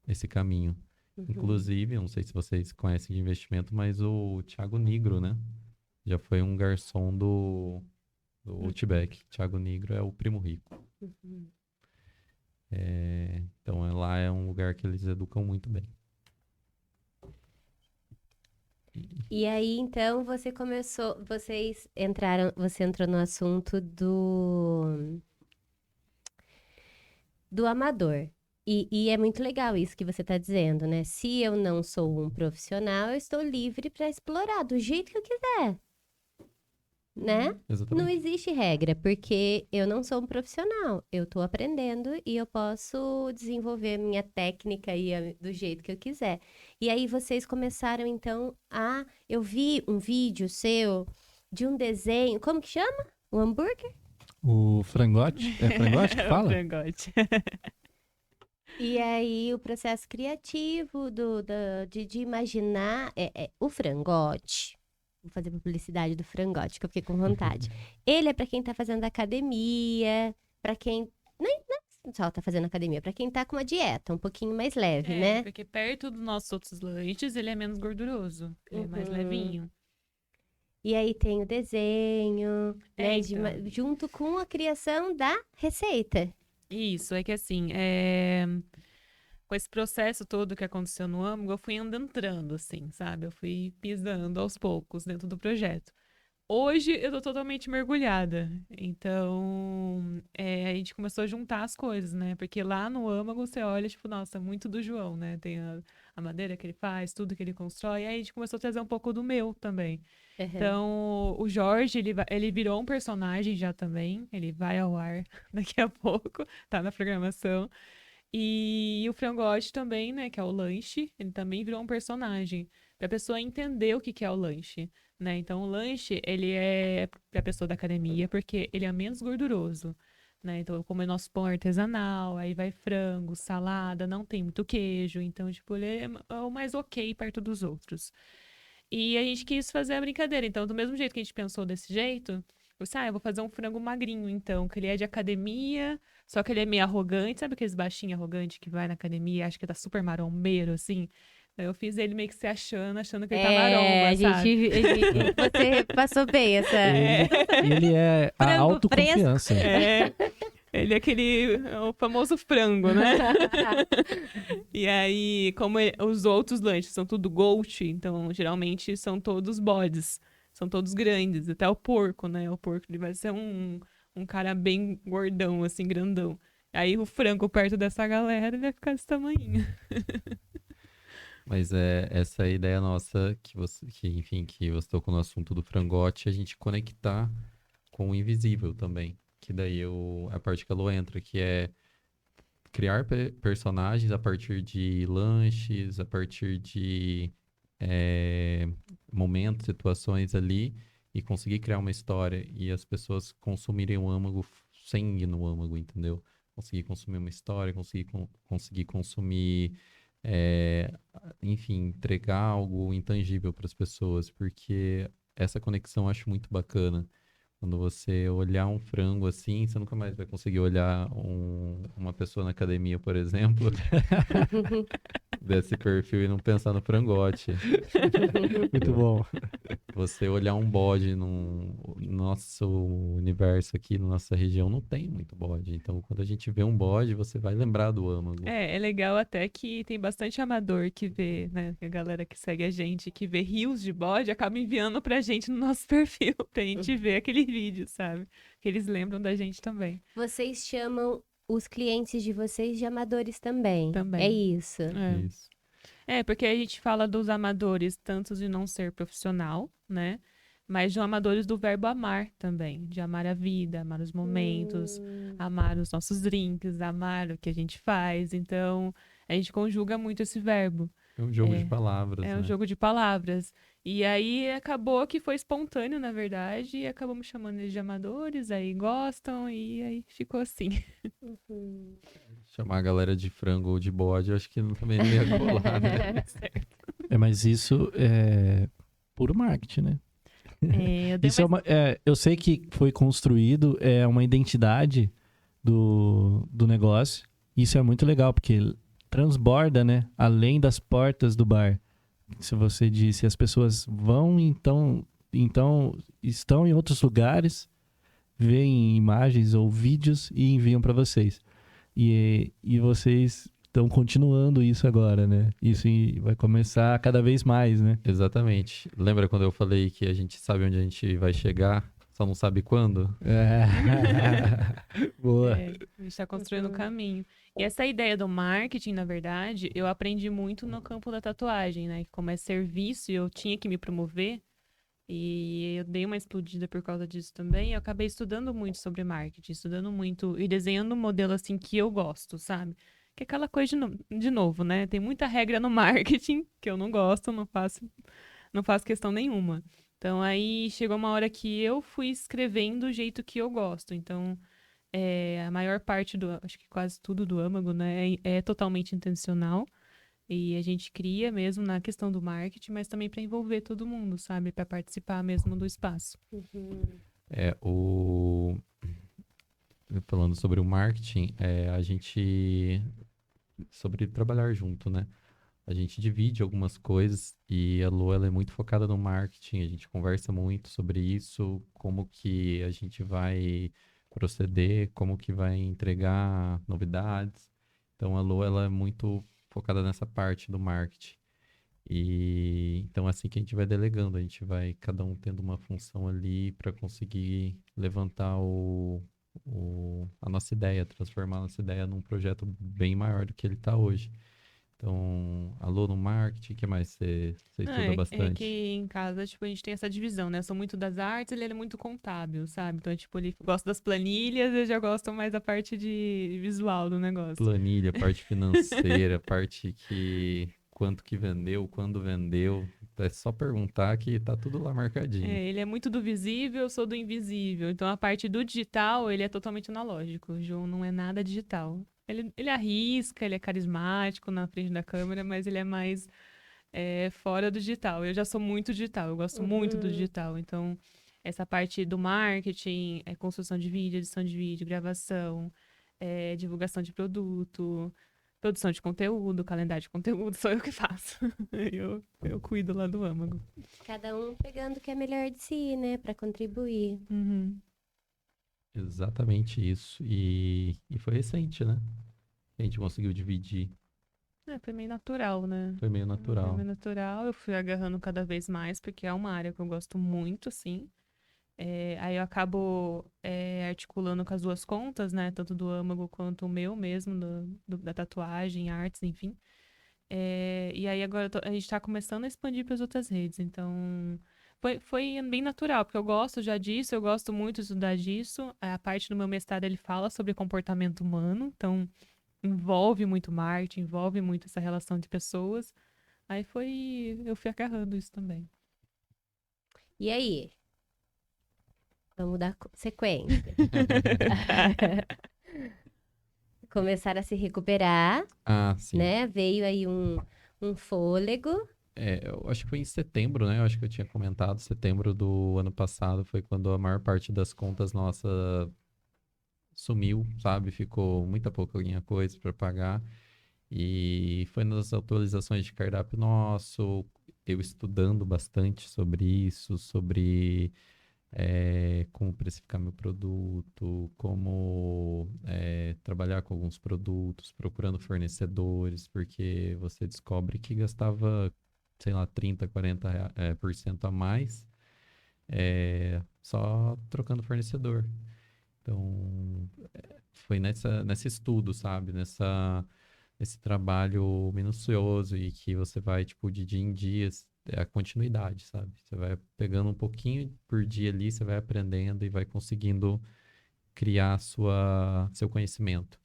esse caminho. Inclusive, eu não sei se vocês conhecem de investimento, mas o Thiago Nigro, né? Já foi um garçom do Outback. Thiago Nigro é o primo rico. Então lá é um lugar que eles educam muito bem. E aí, então, você entrou no assunto do amador. E é muito legal isso que você está dizendo, né? Se eu não sou um profissional, eu estou livre para explorar do jeito que eu quiser, né? Exatamente. Não existe regra, porque eu não sou um profissional. Eu estou aprendendo e eu posso desenvolver minha técnica aí do jeito que eu quiser. E aí vocês começaram, então, eu vi um vídeo seu de um desenho, como que chama? O hambúrguer? O frangote? É frangote que fala? O frangote. E aí o processo criativo de imaginar o frangote. Vou fazer publicidade do frangote, que eu fiquei com vontade. Ele é para quem tá fazendo academia, para quem nem só tá fazendo academia, para quem tá com uma dieta um pouquinho mais leve, né? Porque perto dos nossos outros lanches, ele é menos gorduroso. Ele é mais levinho. E aí tem o desenho, né? Então. Junto com a criação da receita. Isso, é que assim, com esse processo todo que aconteceu no âmago, eu fui entrando, assim, sabe? Eu fui pisando aos poucos dentro do projeto. Hoje eu tô totalmente mergulhada. Então, a gente começou a juntar as coisas, né? Porque lá no âmago você olha, tipo, nossa, muito do João, né? Tem a madeira que ele faz, tudo que ele constrói. E aí a gente começou a trazer um pouco do meu também. Então, o Jorge, ele virou um personagem já também. Ele vai ao ar daqui a pouco, tá na programação. E o frangote também, né, que é o lanche, ele também virou um personagem. Pra pessoa entender o que é o lanche, né? Então, o lanche, ele é pra pessoa da academia, porque ele é menos gorduroso, né? Então, eu como nosso pão artesanal, aí vai frango, salada, não tem muito queijo. Então, tipo, ele é o mais ok perto dos outros. E a gente quis fazer a brincadeira. Então, do mesmo jeito que a gente pensou desse jeito, eu disse, eu vou fazer um frango magrinho, então, que ele é de academia, só que ele é meio arrogante. Sabe aqueles baixinhos arrogantes que vai na academia e acha que tá super marombeiro, assim? Eu fiz ele meio que se achando que ele tá maromba, sabe? Você passou bem essa... Ele é a Frango autoconfiança. Ele é o famoso frango, né? E aí, como os outros lanches são tudo goat, então geralmente são todos bodes. são todos grandes, até o porco, né? O porco ele vai ser um cara bem gordão, assim, grandão. Aí o frango perto dessa galera, ele vai ficar desse tamanho. Mas é essa ideia nossa enfim, que você tocou no assunto do frangote, a gente conectar com o invisível também. Que daí a parte que a Lu entra, que é criar personagens a partir de lanches, a partir de eh, momentos, situações ali, e conseguir criar uma história e as pessoas consumirem o âmago sem ir no âmago, entendeu? Conseguir consumir uma história, conseguir consumir, eh, enfim, entregar algo intangível para as pessoas, porque essa conexão eu acho muito bacana. Quando você olhar um frango assim, você nunca mais vai conseguir olhar uma pessoa na academia, por exemplo, desse perfil e não pensar no frangote. Muito bom. Você olhar um bode no nosso universo aqui, na nossa região, não tem muito bode. Então, quando a gente vê um bode, você vai lembrar do âmago. É legal até que tem bastante amador que vê, né? A galera que segue a gente, que vê rios de bode, acaba enviando pra gente no nosso perfil, pra gente ver aquele vídeo, sabe? Que eles lembram da gente também. Vocês chamam os clientes de vocês de amadores também. Também. É isso. Isso. Porque a gente fala dos amadores, tanto de não ser profissional, né? Mas de amadores do verbo amar também. De amar a vida, amar os momentos, amar os nossos drinks, amar o que a gente faz. Então, a gente conjuga muito esse verbo. É um jogo É, de palavras, É né? um jogo de palavras. E aí acabou que foi espontâneo, na verdade, e acabamos chamando eles de amadores, aí gostam, e aí ficou assim. Chamar a galera de frango ou de bode, eu acho que também não ia colar, né? Mas isso é puro marketing, né? Eu dei Isso eu sei que foi construído, é uma identidade do negócio. Isso é muito legal, porque transborda, né? Além das portas do bar. Se você disse, as pessoas vão, então estão em outros lugares, veem imagens ou vídeos e enviam para vocês. E vocês estão continuando isso agora, né? Isso vai começar cada vez mais, né? Exatamente. Lembra quando eu falei que a gente sabe onde a gente vai chegar, só não sabe quando? Boa. A gente está construindo o caminho. E essa ideia do marketing, na verdade, eu aprendi muito no campo da tatuagem, né? Como é serviço e eu tinha que me promover, e eu dei uma explodida por causa disso também. Eu acabei estudando muito sobre marketing, estudando muito e desenhando um modelo assim que eu gosto, sabe? Que é aquela coisa de novo, né? Tem muita regra no marketing que eu não gosto, não faço questão nenhuma. Então aí chegou uma hora que eu fui escrevendo do jeito que eu gosto. Então, a maior parte acho que quase tudo do âmago, né, é totalmente intencional. E a gente cria mesmo na questão do marketing, mas também para envolver todo mundo, sabe? Para participar mesmo do espaço. Falando sobre o marketing, a gente. Sobre trabalhar junto, né? A gente divide algumas coisas e a Lu, ela é muito focada no marketing, a gente conversa muito sobre isso, como que a gente vai proceder, como que vai entregar novidades. Então a Lu, ela é muito focada nessa parte do marketing. E então é assim que a gente vai delegando, a gente vai cada um tendo uma função ali para conseguir levantar a nossa ideia, transformar a nossa ideia num projeto bem maior do que ele está hoje. Então, alô no marketing, o que mais você estuda É bastante? que em casa, tipo, a gente tem essa divisão, né? Eu sou muito das artes, ele é muito contábil, sabe? Então, tipo, ele gosta das planilhas, eu já gosto mais da parte de visual do negócio. Planilha, parte financeira, parte que quanto que vendeu, quando vendeu. É só perguntar que tá tudo lá marcadinho. Ele é muito do visível, eu sou do invisível. Então, a parte do digital, ele é totalmente analógico. O João não é nada digital. Ele arrisca, ele é carismático na frente da câmera, mas ele é mais fora do digital. Eu já sou muito digital, eu gosto muito do digital. Então, essa parte do marketing, construção de vídeo, edição de vídeo, gravação, divulgação de produto, produção de conteúdo, calendário de conteúdo, sou eu que faço. Eu cuido lá do âmago. Cada um pegando o que é melhor de si, né? Pra contribuir. Uhum. Exatamente isso. E foi recente, né? A gente conseguiu dividir Foi meio natural, né? Foi meio Foi natural. meio natural, eu fui agarrando cada vez mais, porque é uma área que eu gosto muito, assim. Aí eu acabo articulando com as duas contas, né? Tanto do âmago quanto o meu mesmo, da tatuagem, artes, enfim. E aí agora a gente tá começando a expandir para as outras redes. Então, foi bem natural, porque eu gosto já disso, eu gosto muito de estudar disso. A parte do meu mestrado, ele fala sobre comportamento humano, então envolve muito marketing, envolve muito essa relação de pessoas. Eu fui agarrando isso também. E aí? Vamos dar sequência. Começaram a se recuperar, Ah, sim. né? Veio aí um fôlego. Eu acho que foi em setembro, né? Eu acho que eu tinha comentado. Setembro do ano passado foi quando a maior parte das contas nossas sumiu, sabe? Ficou muita pouquinha coisa para pagar. E foi nas atualizações de cardápio nosso, eu estudando bastante sobre isso, sobre como precificar meu produto, como trabalhar com alguns produtos, procurando fornecedores, porque você descobre que gastava, sei lá, 30, 40 por cento a mais só trocando fornecedor. Então, foi nesse estudo, sabe? Nesse trabalho minucioso e que você vai, tipo, de dia em dia, é a continuidade, sabe? Você vai pegando um pouquinho por dia ali, você vai aprendendo e vai conseguindo criar seu conhecimento.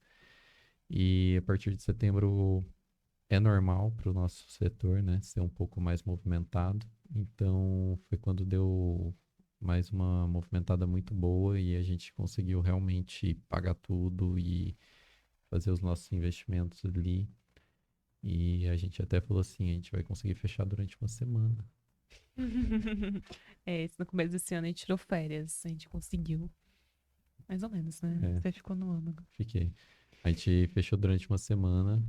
E a partir de setembro é normal para o nosso setor, né? Ser um pouco mais movimentado. Então, foi quando deu mais uma movimentada muito boa e a gente conseguiu realmente pagar tudo e fazer os nossos investimentos ali. E a gente até falou assim, a gente vai conseguir fechar durante uma semana. No começo desse ano a gente tirou férias, a gente conseguiu. Mais ou menos, né? É. Você ficou no âmago. Fiquei. A gente fechou durante uma semana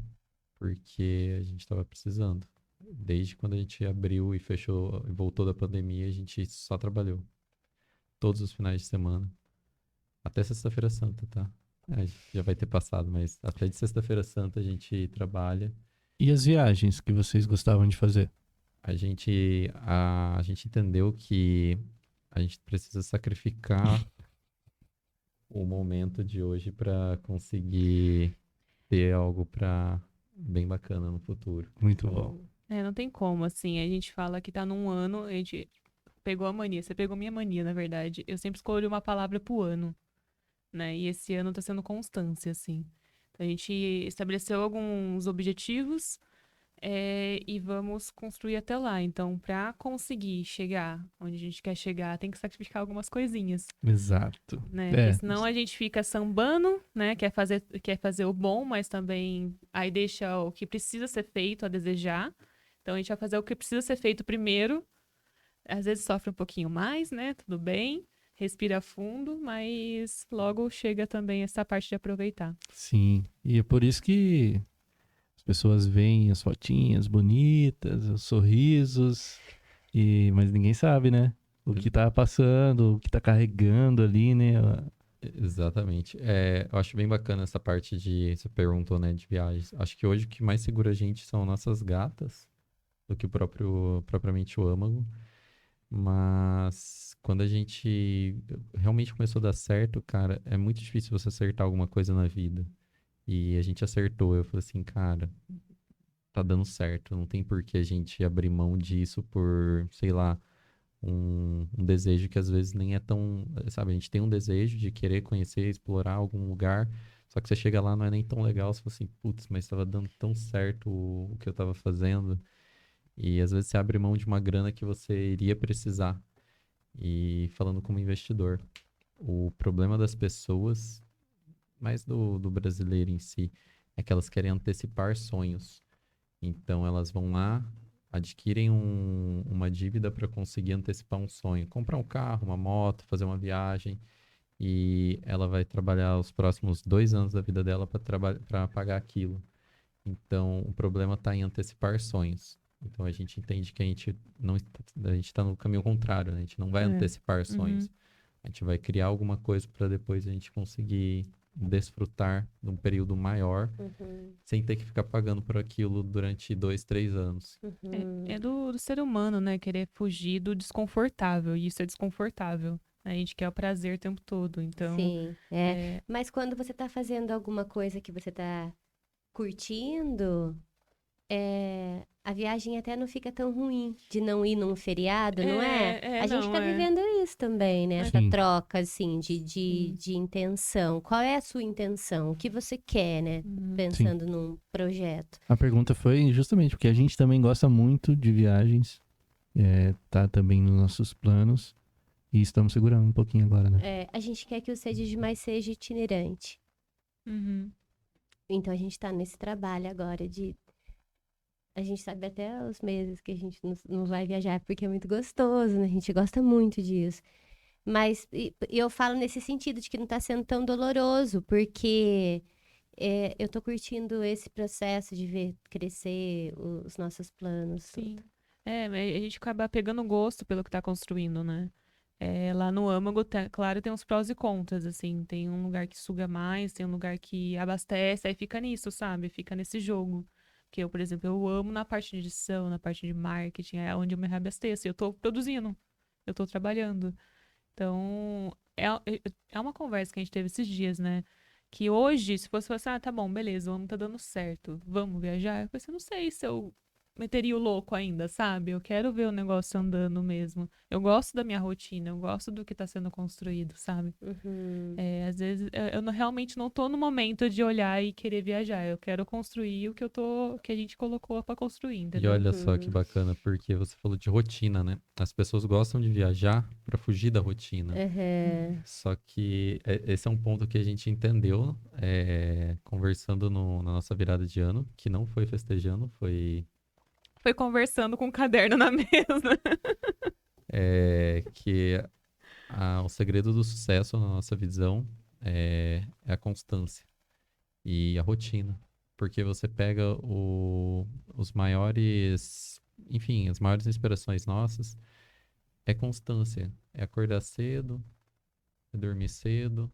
porque a gente estava precisando. Desde quando a gente abriu e fechou e voltou da pandemia, a gente só trabalhou. Todos os finais de semana. Até Sexta-feira Santa, tá? Já vai ter passado, mas até de Sexta-feira Santa a gente trabalha. E as viagens que vocês gostavam de fazer? A gente entendeu que a gente precisa sacrificar o momento de hoje para conseguir ter algo para bem bacana no futuro. Muito bom. Não tem como, assim. A gente fala que tá num ano, a gente pegou a mania. Você pegou minha mania, na verdade. Eu sempre escolho uma palavra pro ano, né? E esse ano tá sendo constância, assim. Então, a gente estabeleceu alguns objetivos e vamos construir até lá. Então, para conseguir chegar onde a gente quer chegar, tem que sacrificar algumas coisinhas, Exato. né? Porque senão a gente fica sambando, né? Quer fazer o bom, mas também aí deixa o que precisa ser feito a desejar. Então, a gente vai fazer o que precisa ser feito primeiro. Às vezes sofre um pouquinho mais, né? Tudo bem. Respira fundo, mas logo chega também essa parte de aproveitar. Sim, e é por isso que as pessoas veem as fotinhas bonitas, os sorrisos, mas ninguém sabe, né? O que tá passando, o que tá carregando ali, né? Exatamente. Eu acho bem bacana essa parte você perguntou, né, de viagens. Acho que hoje o que mais segura a gente são nossas gatas do que propriamente o âmago. Mas quando a gente realmente começou a dar certo, cara, é muito difícil você acertar alguma coisa na vida. E a gente acertou. Eu falei assim, cara, tá dando certo. Não tem por que a gente abrir mão disso por, sei lá, um desejo que às vezes nem é tão. Sabe, a gente tem um desejo de querer conhecer, explorar algum lugar. Só que você chega lá, não é nem tão legal. Você fala assim, putz, mas estava dando tão certo o que eu estava fazendo. E às vezes você abre mão de uma grana que você iria precisar. E falando como investidor, o problema das pessoas, mais do brasileiro em si, é que elas querem antecipar sonhos. Então elas vão lá, adquirem uma dívida para conseguir antecipar um sonho. Comprar um carro, uma moto, fazer uma viagem. E ela vai trabalhar os próximos 2 anos da vida dela para pagar aquilo. Então o problema está em antecipar sonhos. Então a gente entende que a gente está no caminho contrário, né? A gente não vai antecipar sonhos. A gente vai criar alguma coisa para depois a gente conseguir desfrutar de um período maior, sem ter que ficar pagando por aquilo durante 2, 3 anos. É do ser humano, né? Querer fugir do desconfortável. E isso é desconfortável. A gente quer o prazer o tempo todo. Então, Sim, é. Mas quando você tá fazendo alguma coisa que você tá curtindo, a viagem até não fica tão ruim de não ir num feriado, não é? A gente tá vivendo isso também, né? Essa Sim. troca, assim, de intenção. Qual é a sua intenção? O que você quer, né? Pensando num projeto. A pergunta foi justamente porque a gente também gosta muito de viagens, tá também nos nossos planos, e estamos segurando um pouquinho agora, né? A gente quer que o Sede Demais seja itinerante. Então a gente tá nesse trabalho agora de... A gente sabe até os meses que a gente não vai viajar, porque é muito gostoso, né? A gente gosta muito disso. Mas eu falo nesse sentido de que não tá sendo tão doloroso, porque eu tô curtindo esse processo de ver crescer os nossos planos. Sim. Mas a gente acaba pegando gosto pelo que tá construindo, né? Lá no âmago, claro, tem uns prós e contras, assim. Tem um lugar que suga mais, tem um lugar que abastece, aí fica nisso, sabe? Fica nesse jogo. Que eu, por exemplo, eu amo na parte de edição, na parte de marketing, é onde eu me reabasteço. Eu tô produzindo, eu tô trabalhando. Então, é uma conversa que a gente teve esses dias, né? Que hoje, se fosse assim, tá bom, beleza, o ano tá dando certo, vamos viajar? Eu pensei, não sei se eu meteria o louco ainda, sabe? Eu quero ver o negócio andando mesmo. Eu gosto da minha rotina, eu gosto do que tá sendo construído, sabe? Às vezes, realmente não tô no momento de olhar e querer viajar. Eu quero construir o que a gente colocou pra construir, E entendeu? olha só que bacana, porque você falou de rotina, né? As pessoas gostam de viajar para fugir da rotina. Só que esse é um ponto que a gente entendeu conversando na nossa virada de ano, que não foi festejando, foi Conversando com o caderno na mesa. que o segredo do sucesso, na nossa visão, é a constância e a rotina. Porque você pega os maiores, enfim, as maiores inspirações nossas, é constância. É acordar cedo, é dormir cedo,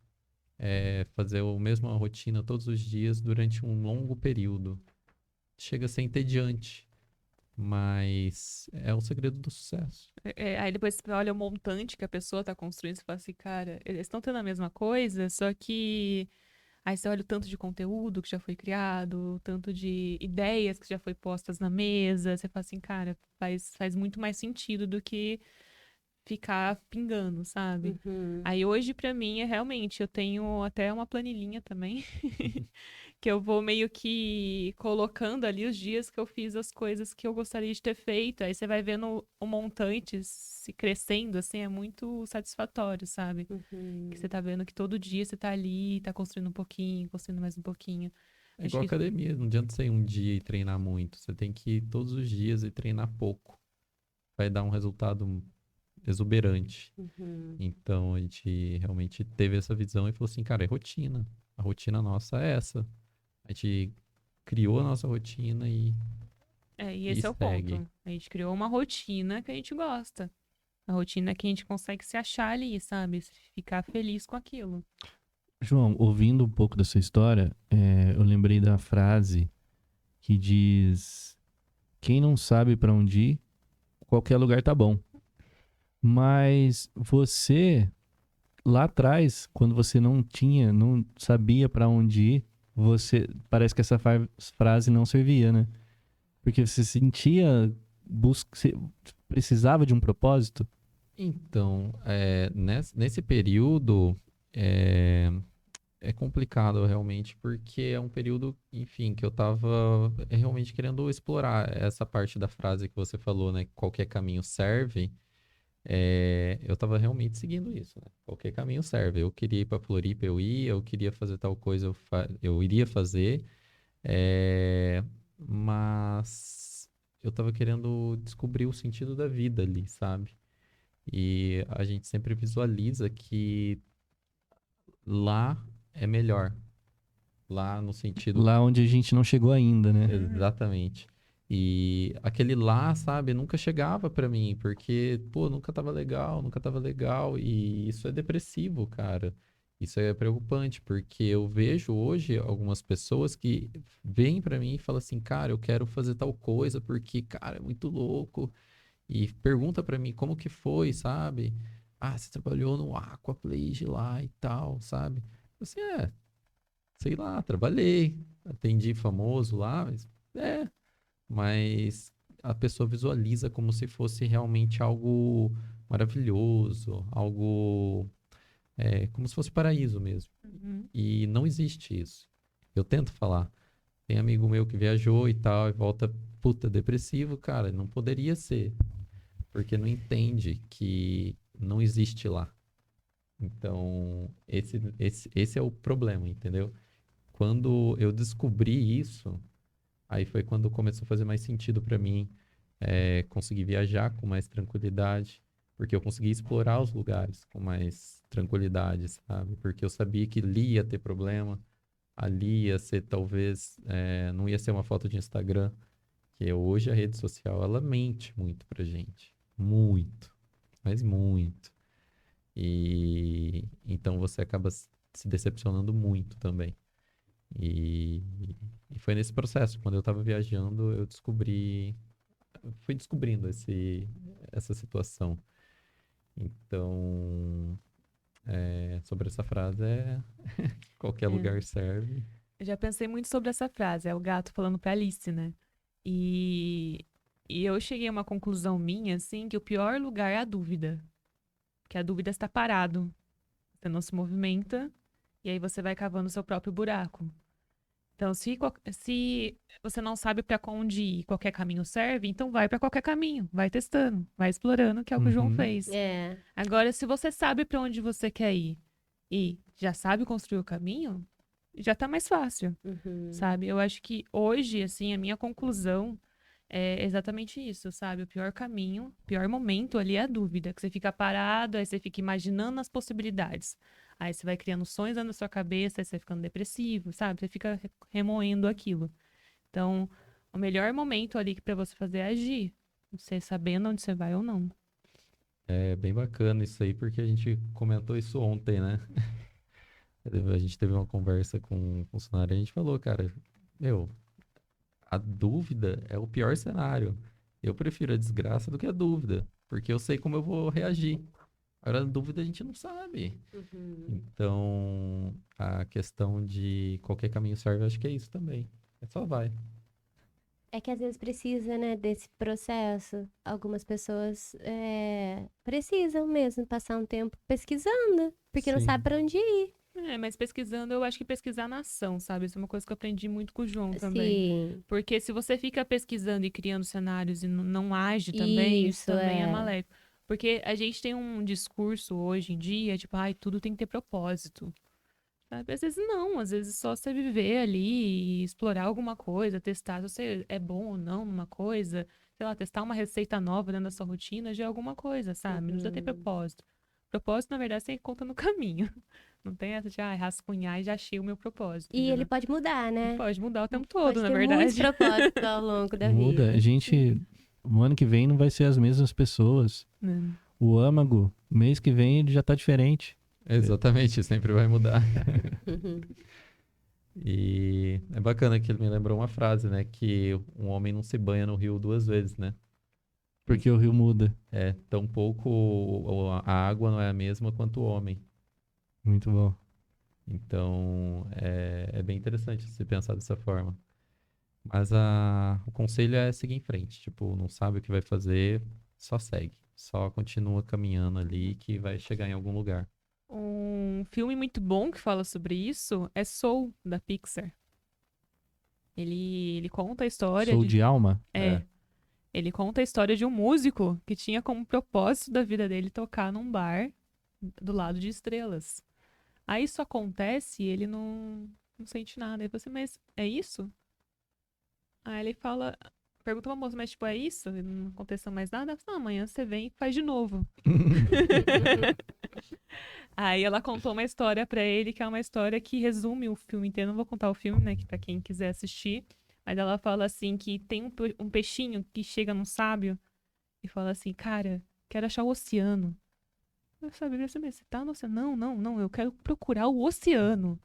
é fazer a mesma rotina todos os dias durante um longo período. Chega a ser entediante, mas é o segredo do sucesso. Aí depois você olha o montante que a pessoa tá construindo, você fala assim, cara, eles estão tendo a mesma coisa, só que aí você olha o tanto de conteúdo que já foi criado, o tanto de ideias que já foi postas na mesa, você fala assim, cara, faz muito mais sentido do que ficar pingando, sabe? Aí hoje pra mim realmente, eu tenho até uma planilhinha também, que eu vou meio que colocando ali os dias que eu fiz as coisas que eu gostaria de ter feito. Aí você vai vendo o montante se crescendo, assim, é muito satisfatório, sabe? Que você tá vendo que todo dia você tá ali, tá construindo um pouquinho, construindo mais um pouquinho. É Acho igual que academia, não adianta você ir um dia e treinar muito. Você tem que ir todos os dias e treinar pouco. Vai dar um resultado exuberante. Então a gente realmente teve essa visão e falou assim, cara, é rotina. A rotina nossa é essa. A gente criou a nossa rotina e esse é o segue. ponto. A gente criou uma rotina que a gente gosta. A rotina que a gente consegue se achar ali, sabe? Ficar feliz com aquilo. João, ouvindo um pouco da sua história, eu lembrei da frase que diz: quem não sabe pra onde ir, qualquer lugar tá bom. Mas você, lá atrás, quando você não sabia pra onde ir, parece que essa frase não servia, né? Porque você sentia, você precisava de um propósito. Então, nesse período é complicado realmente, porque é um período, enfim, que eu tava realmente querendo explorar essa parte da frase que você falou, né? Que qualquer caminho serve. Eu tava realmente seguindo isso, né? Qualquer caminho serve. Eu queria ir pra Floripa, eu queria fazer tal coisa, eu iria fazer. Mas eu tava querendo descobrir o sentido da vida ali, sabe? E a gente sempre visualiza que lá é melhor. Lá no sentido. Lá onde a gente não chegou ainda, né? Exatamente. E aquele lá, sabe, nunca chegava pra mim, porque, pô, nunca tava legal, nunca tava legal. E isso é depressivo, cara. Isso é preocupante, porque eu vejo hoje algumas pessoas que vêm pra mim e falam assim, cara, eu quero fazer tal coisa porque, cara, é muito louco. E pergunta pra mim como que foi, sabe? Ah, você trabalhou no Aquaplage lá e tal, sabe? Eu assim, sei lá, trabalhei, atendi famoso lá, mas a pessoa visualiza como se fosse realmente algo maravilhoso, algo como se fosse paraíso mesmo. Uhum. E não existe isso. Eu tento falar. Tem amigo meu que viajou e tal, e volta puta depressivo, cara, não poderia ser, porque não entende que não existe lá. Então, esse é o problema, entendeu? Quando eu descobri isso, aí foi quando começou a fazer mais sentido pra mim conseguir viajar com mais tranquilidade, porque eu consegui explorar os lugares com mais tranquilidade, sabe? Porque eu sabia que ali ia ter problema, ali ia ser talvez, não ia ser uma foto de Instagram, que hoje a rede social, ela mente muito pra gente. Muito, mas muito. E então você acaba se decepcionando muito também. E, e foi nesse processo, quando eu estava viajando, fui descobrindo essa situação. Então, sobre essa frase qualquer É. lugar serve. Eu já pensei muito sobre essa frase, é o gato falando pra Alice, né? E, e eu cheguei a uma conclusão minha, assim, que o pior lugar é a dúvida. Que a dúvida está parado. Você não se movimenta, e aí você vai cavando o seu próprio buraco. Então, se você não sabe pra onde ir, qualquer caminho serve, então vai pra qualquer caminho, vai testando, vai explorando, que é o que o João Uhum. fez. É. Agora, se você sabe pra onde você quer ir e já sabe construir o caminho, já tá mais fácil, Uhum. sabe? Eu acho que hoje, assim, a minha conclusão é exatamente isso, sabe? O pior caminho, o pior momento ali é a dúvida, que você fica parado, aí você fica imaginando as possibilidades. Aí você vai criando sonhos dentro da sua cabeça, aí você vai ficando depressivo, sabe? Você fica remoendo aquilo. Então, o melhor momento ali pra você fazer é agir. Você sabendo onde você vai ou não. É bem bacana isso aí, porque a gente comentou isso ontem, né? A gente teve uma conversa com um funcionário e a gente falou, cara, meu, a dúvida é o pior cenário. Eu prefiro a desgraça do que a dúvida, porque eu sei como eu vou reagir. Agora, a dúvida a gente não sabe. Uhum. Então, a questão de qualquer caminho serve, eu acho que é isso também. É só vai. É que às vezes precisa, né, desse processo. Algumas pessoas precisam mesmo passar um tempo pesquisando, porque não sabe Sim. para onde ir. Mas pesquisando, eu acho que pesquisar na ação, sabe? Isso é uma coisa que eu aprendi muito com o João também. Sim, Porque se você fica pesquisando e criando cenários e não age também, isso isso também é é. maléfico. Porque a gente tem um discurso hoje em dia, tipo, ai, tudo tem que ter propósito. Sabe? Às vezes não, às vezes só você viver ali e explorar alguma coisa, testar se você é bom ou não numa coisa, sei lá, testar uma receita nova dentro da sua rotina já é alguma coisa, sabe? Não precisa ter Uhum. propósito. Propósito, na verdade, você encontra no caminho. Não tem essa de, rascunhar e já achei o meu propósito, E ele entendeu? pode mudar, E né? pode mudar o tempo todo, Pode na ter muitos verdade. propósitos ao longo da Muda. A vida. gente, o ano que vem não vai ser as mesmas pessoas. Né? O âmago, mês que vem ele já tá diferente. Exatamente, sempre vai mudar. Uhum. E é bacana que ele me lembrou uma frase, né? Que um homem não se banha no rio duas vezes, né? Porque o rio muda. Tampouco a água não é a mesma quanto o homem. Muito bom. Então, é bem interessante se pensar dessa forma. Mas o conselho é seguir em frente. Tipo, não sabe o que vai fazer, só segue. Só continua caminhando ali que vai chegar em algum lugar. Um filme muito bom que fala sobre isso é Soul, da Pixar. Ele conta a história Sou de. de alma? É, ele conta a história de um músico que tinha como propósito da vida dele tocar num bar do lado de estrelas. Aí isso acontece e ele não sente nada. Aí você, mas é isso? Aí ele fala, pergunta pra moça, mas tipo, é isso? E não aconteceu mais nada? Ela fala, não, amanhã você vem e faz de novo. Aí ela contou uma história pra ele, que é uma história que resume o filme inteiro. Não vou contar o filme, né, que pra quem quiser assistir. Mas ela fala assim que tem um peixinho que chega num sábio e fala assim, cara, quero achar o oceano. Sabe, eu queria saber, você tá no oceano? Não, não, não, eu quero procurar o oceano.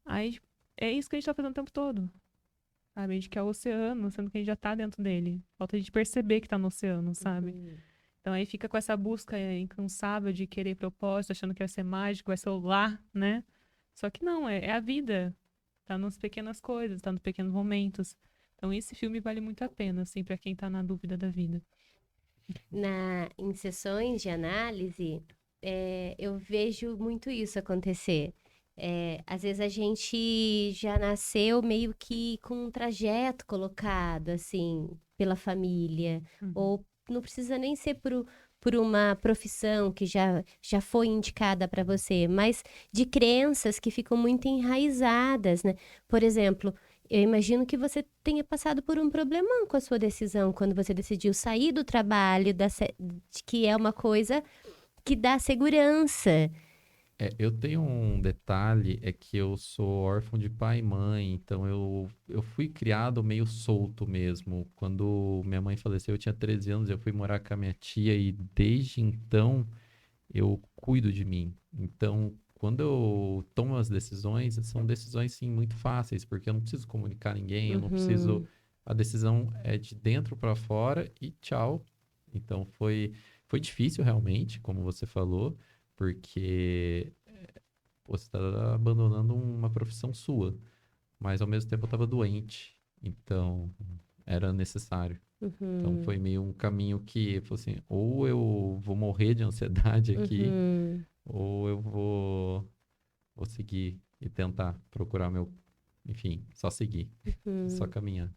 Aí, é isso que a gente tá fazendo o tempo todo. Sabe, a gente quer o oceano, sendo que a gente já tá dentro dele. Falta a gente perceber que tá no oceano, sabe? Então aí fica com essa busca incansável de querer propósito, achando que vai ser mágico, vai ser o lá, né? Só que não, é a vida. Tá nas pequenas coisas, tá nos pequenos momentos. Então esse filme vale muito a pena, assim, pra quem tá na dúvida da vida. Em sessões de análise, eu vejo muito isso acontecer. Às vezes a gente já nasceu meio que com um trajeto colocado, assim, pela família. Ou não precisa nem ser por uma profissão que já foi indicada para você, mas de crenças que ficam muito enraizadas, né? Por exemplo, eu imagino que você tenha passado por um problemão com a sua decisão quando você decidiu sair do trabalho, que é uma coisa que dá segurança. Eu tenho um detalhe, é que eu sou órfão de pai e mãe, então eu fui criado meio solto mesmo. Quando minha mãe faleceu, eu tinha 13 anos, eu fui morar com a minha tia e desde então eu cuido de mim. Então, quando eu tomo as decisões, são decisões sim muito fáceis, porque eu não preciso comunicar a ninguém, eu não preciso. A decisão é de dentro para fora e tchau. Então foi difícil realmente, como você falou, porque pô, você está abandonando uma profissão sua, mas ao mesmo tempo eu estava doente, então era necessário. Então foi meio um caminho que, falou assim, ou eu vou morrer de ansiedade aqui, ou eu vou seguir e tentar procurar meu, enfim, só seguir, só caminhar.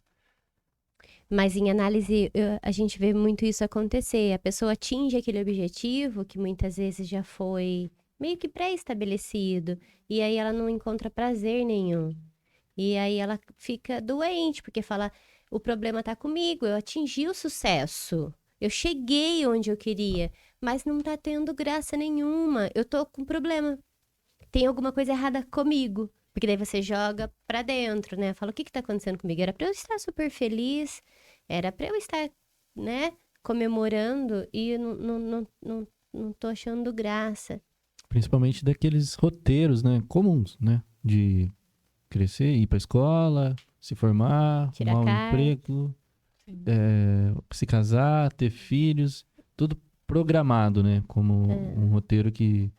Mas em análise, a gente vê muito isso acontecer. A pessoa atinge aquele objetivo que muitas vezes já foi meio que pré-estabelecido, e aí ela não encontra prazer nenhum. E aí ela fica doente, porque fala: o problema tá comigo, eu atingi o sucesso, eu cheguei onde eu queria, mas não tá tendo graça nenhuma, eu tô com problema, tem alguma coisa errada comigo. Porque daí você joga pra dentro, né? Fala: o que que tá acontecendo comigo? Era pra eu estar super feliz, era pra eu estar, né, comemorando, e eu não tô achando graça. Principalmente daqueles roteiros, né, comuns, né? De crescer, ir pra escola, se formar, Tirar arrumar um carta. emprego, Sim. se casar, ter filhos, tudo programado, né? Como um roteiro que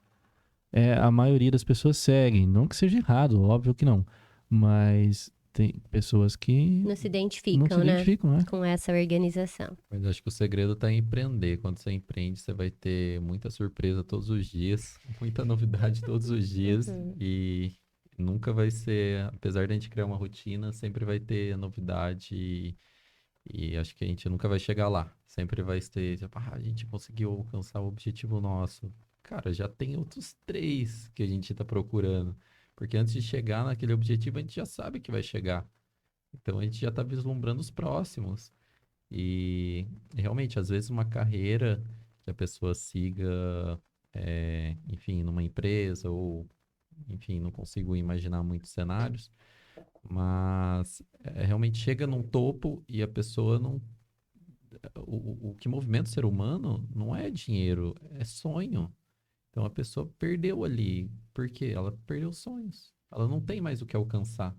a maioria das pessoas seguem. Não que seja errado, óbvio que não. Mas tem pessoas que Não se não se identificam, né? identificam, né? Com essa organização. Mas acho que o segredo está em empreender. Quando você empreende, você vai ter muita surpresa todos os dias, muita novidade todos os dias e nunca vai ser, apesar de a gente criar uma rotina, sempre vai ter novidade e acho que a gente nunca vai chegar lá. Sempre vai ter, tipo, a gente conseguiu alcançar o objetivo nosso. Cara, já tem outros 3 que a gente está procurando. Porque antes de chegar naquele objetivo, a gente já sabe que vai chegar. Então a gente já está vislumbrando os próximos. E realmente, às vezes, uma carreira que a pessoa siga, enfim, numa empresa, ou, enfim, não consigo imaginar muitos cenários, mas realmente chega num topo e a pessoa não. O que movimenta o ser humano não é dinheiro, é sonho. Então a pessoa perdeu ali. Por quê? Ela perdeu sonhos. Ela não tem mais o que alcançar.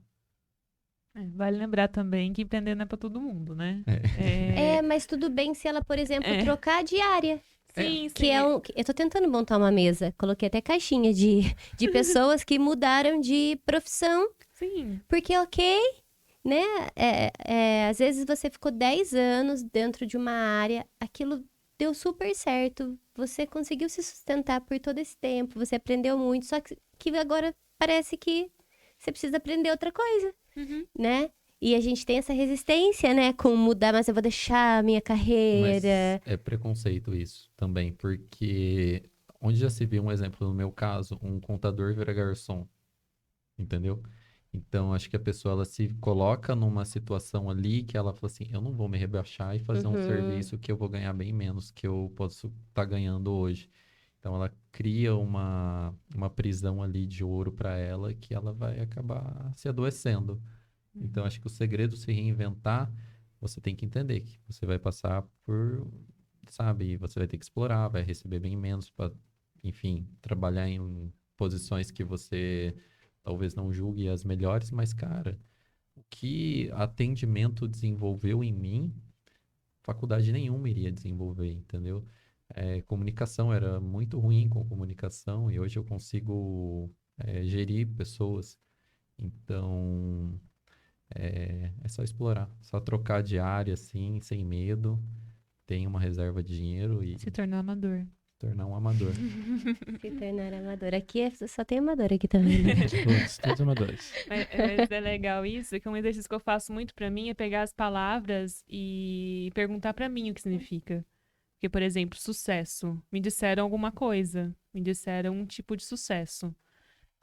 Vale lembrar também que empreender não é pra todo mundo, né? Mas tudo bem se ela, por exemplo, É. trocar de área. Sim, Que sim. eu tô tentando montar uma mesa. Coloquei até caixinha de pessoas que mudaram de profissão. Sim. Porque, ok, né? Às vezes você ficou 10 anos dentro de uma área, aquilo deu super certo. Você conseguiu se sustentar por todo esse tempo. Você aprendeu muito, só que agora parece que você precisa aprender outra coisa, né? E a gente tem essa resistência, né, com mudar, mas eu vou deixar a minha Mas carreira. é preconceito isso também, porque onde já se viu um exemplo, no meu caso, um contador vira garçom, entendeu? Então, acho que a pessoa ela se coloca numa situação ali que ela fala assim, eu não vou me rebaixar e fazer um serviço que eu vou ganhar bem menos que eu posso estar ganhando hoje. Então, ela cria uma prisão ali de ouro para ela que ela vai acabar se adoecendo. Então, acho que o segredo se reinventar, você tem que entender que você vai passar por, sabe, você vai ter que explorar, vai receber bem menos para enfim, trabalhar em posições que você talvez não julgue as melhores, mas, cara, o que atendimento desenvolveu em mim, faculdade nenhuma iria desenvolver, entendeu? Comunicação, era muito ruim com comunicação e hoje eu consigo gerir pessoas. Então, é só explorar, só trocar de área, assim, sem medo, tem uma reserva de dinheiro e Se tornar amador. se tornar um amador. Se tornar amador. Aqui só tem amador aqui também, né? Todos amadores. Mas é legal isso, que um exercício que eu faço muito pra mim é pegar as palavras e perguntar pra mim o que significa. Porque, por exemplo, sucesso. Me disseram alguma coisa. Me disseram um tipo de sucesso.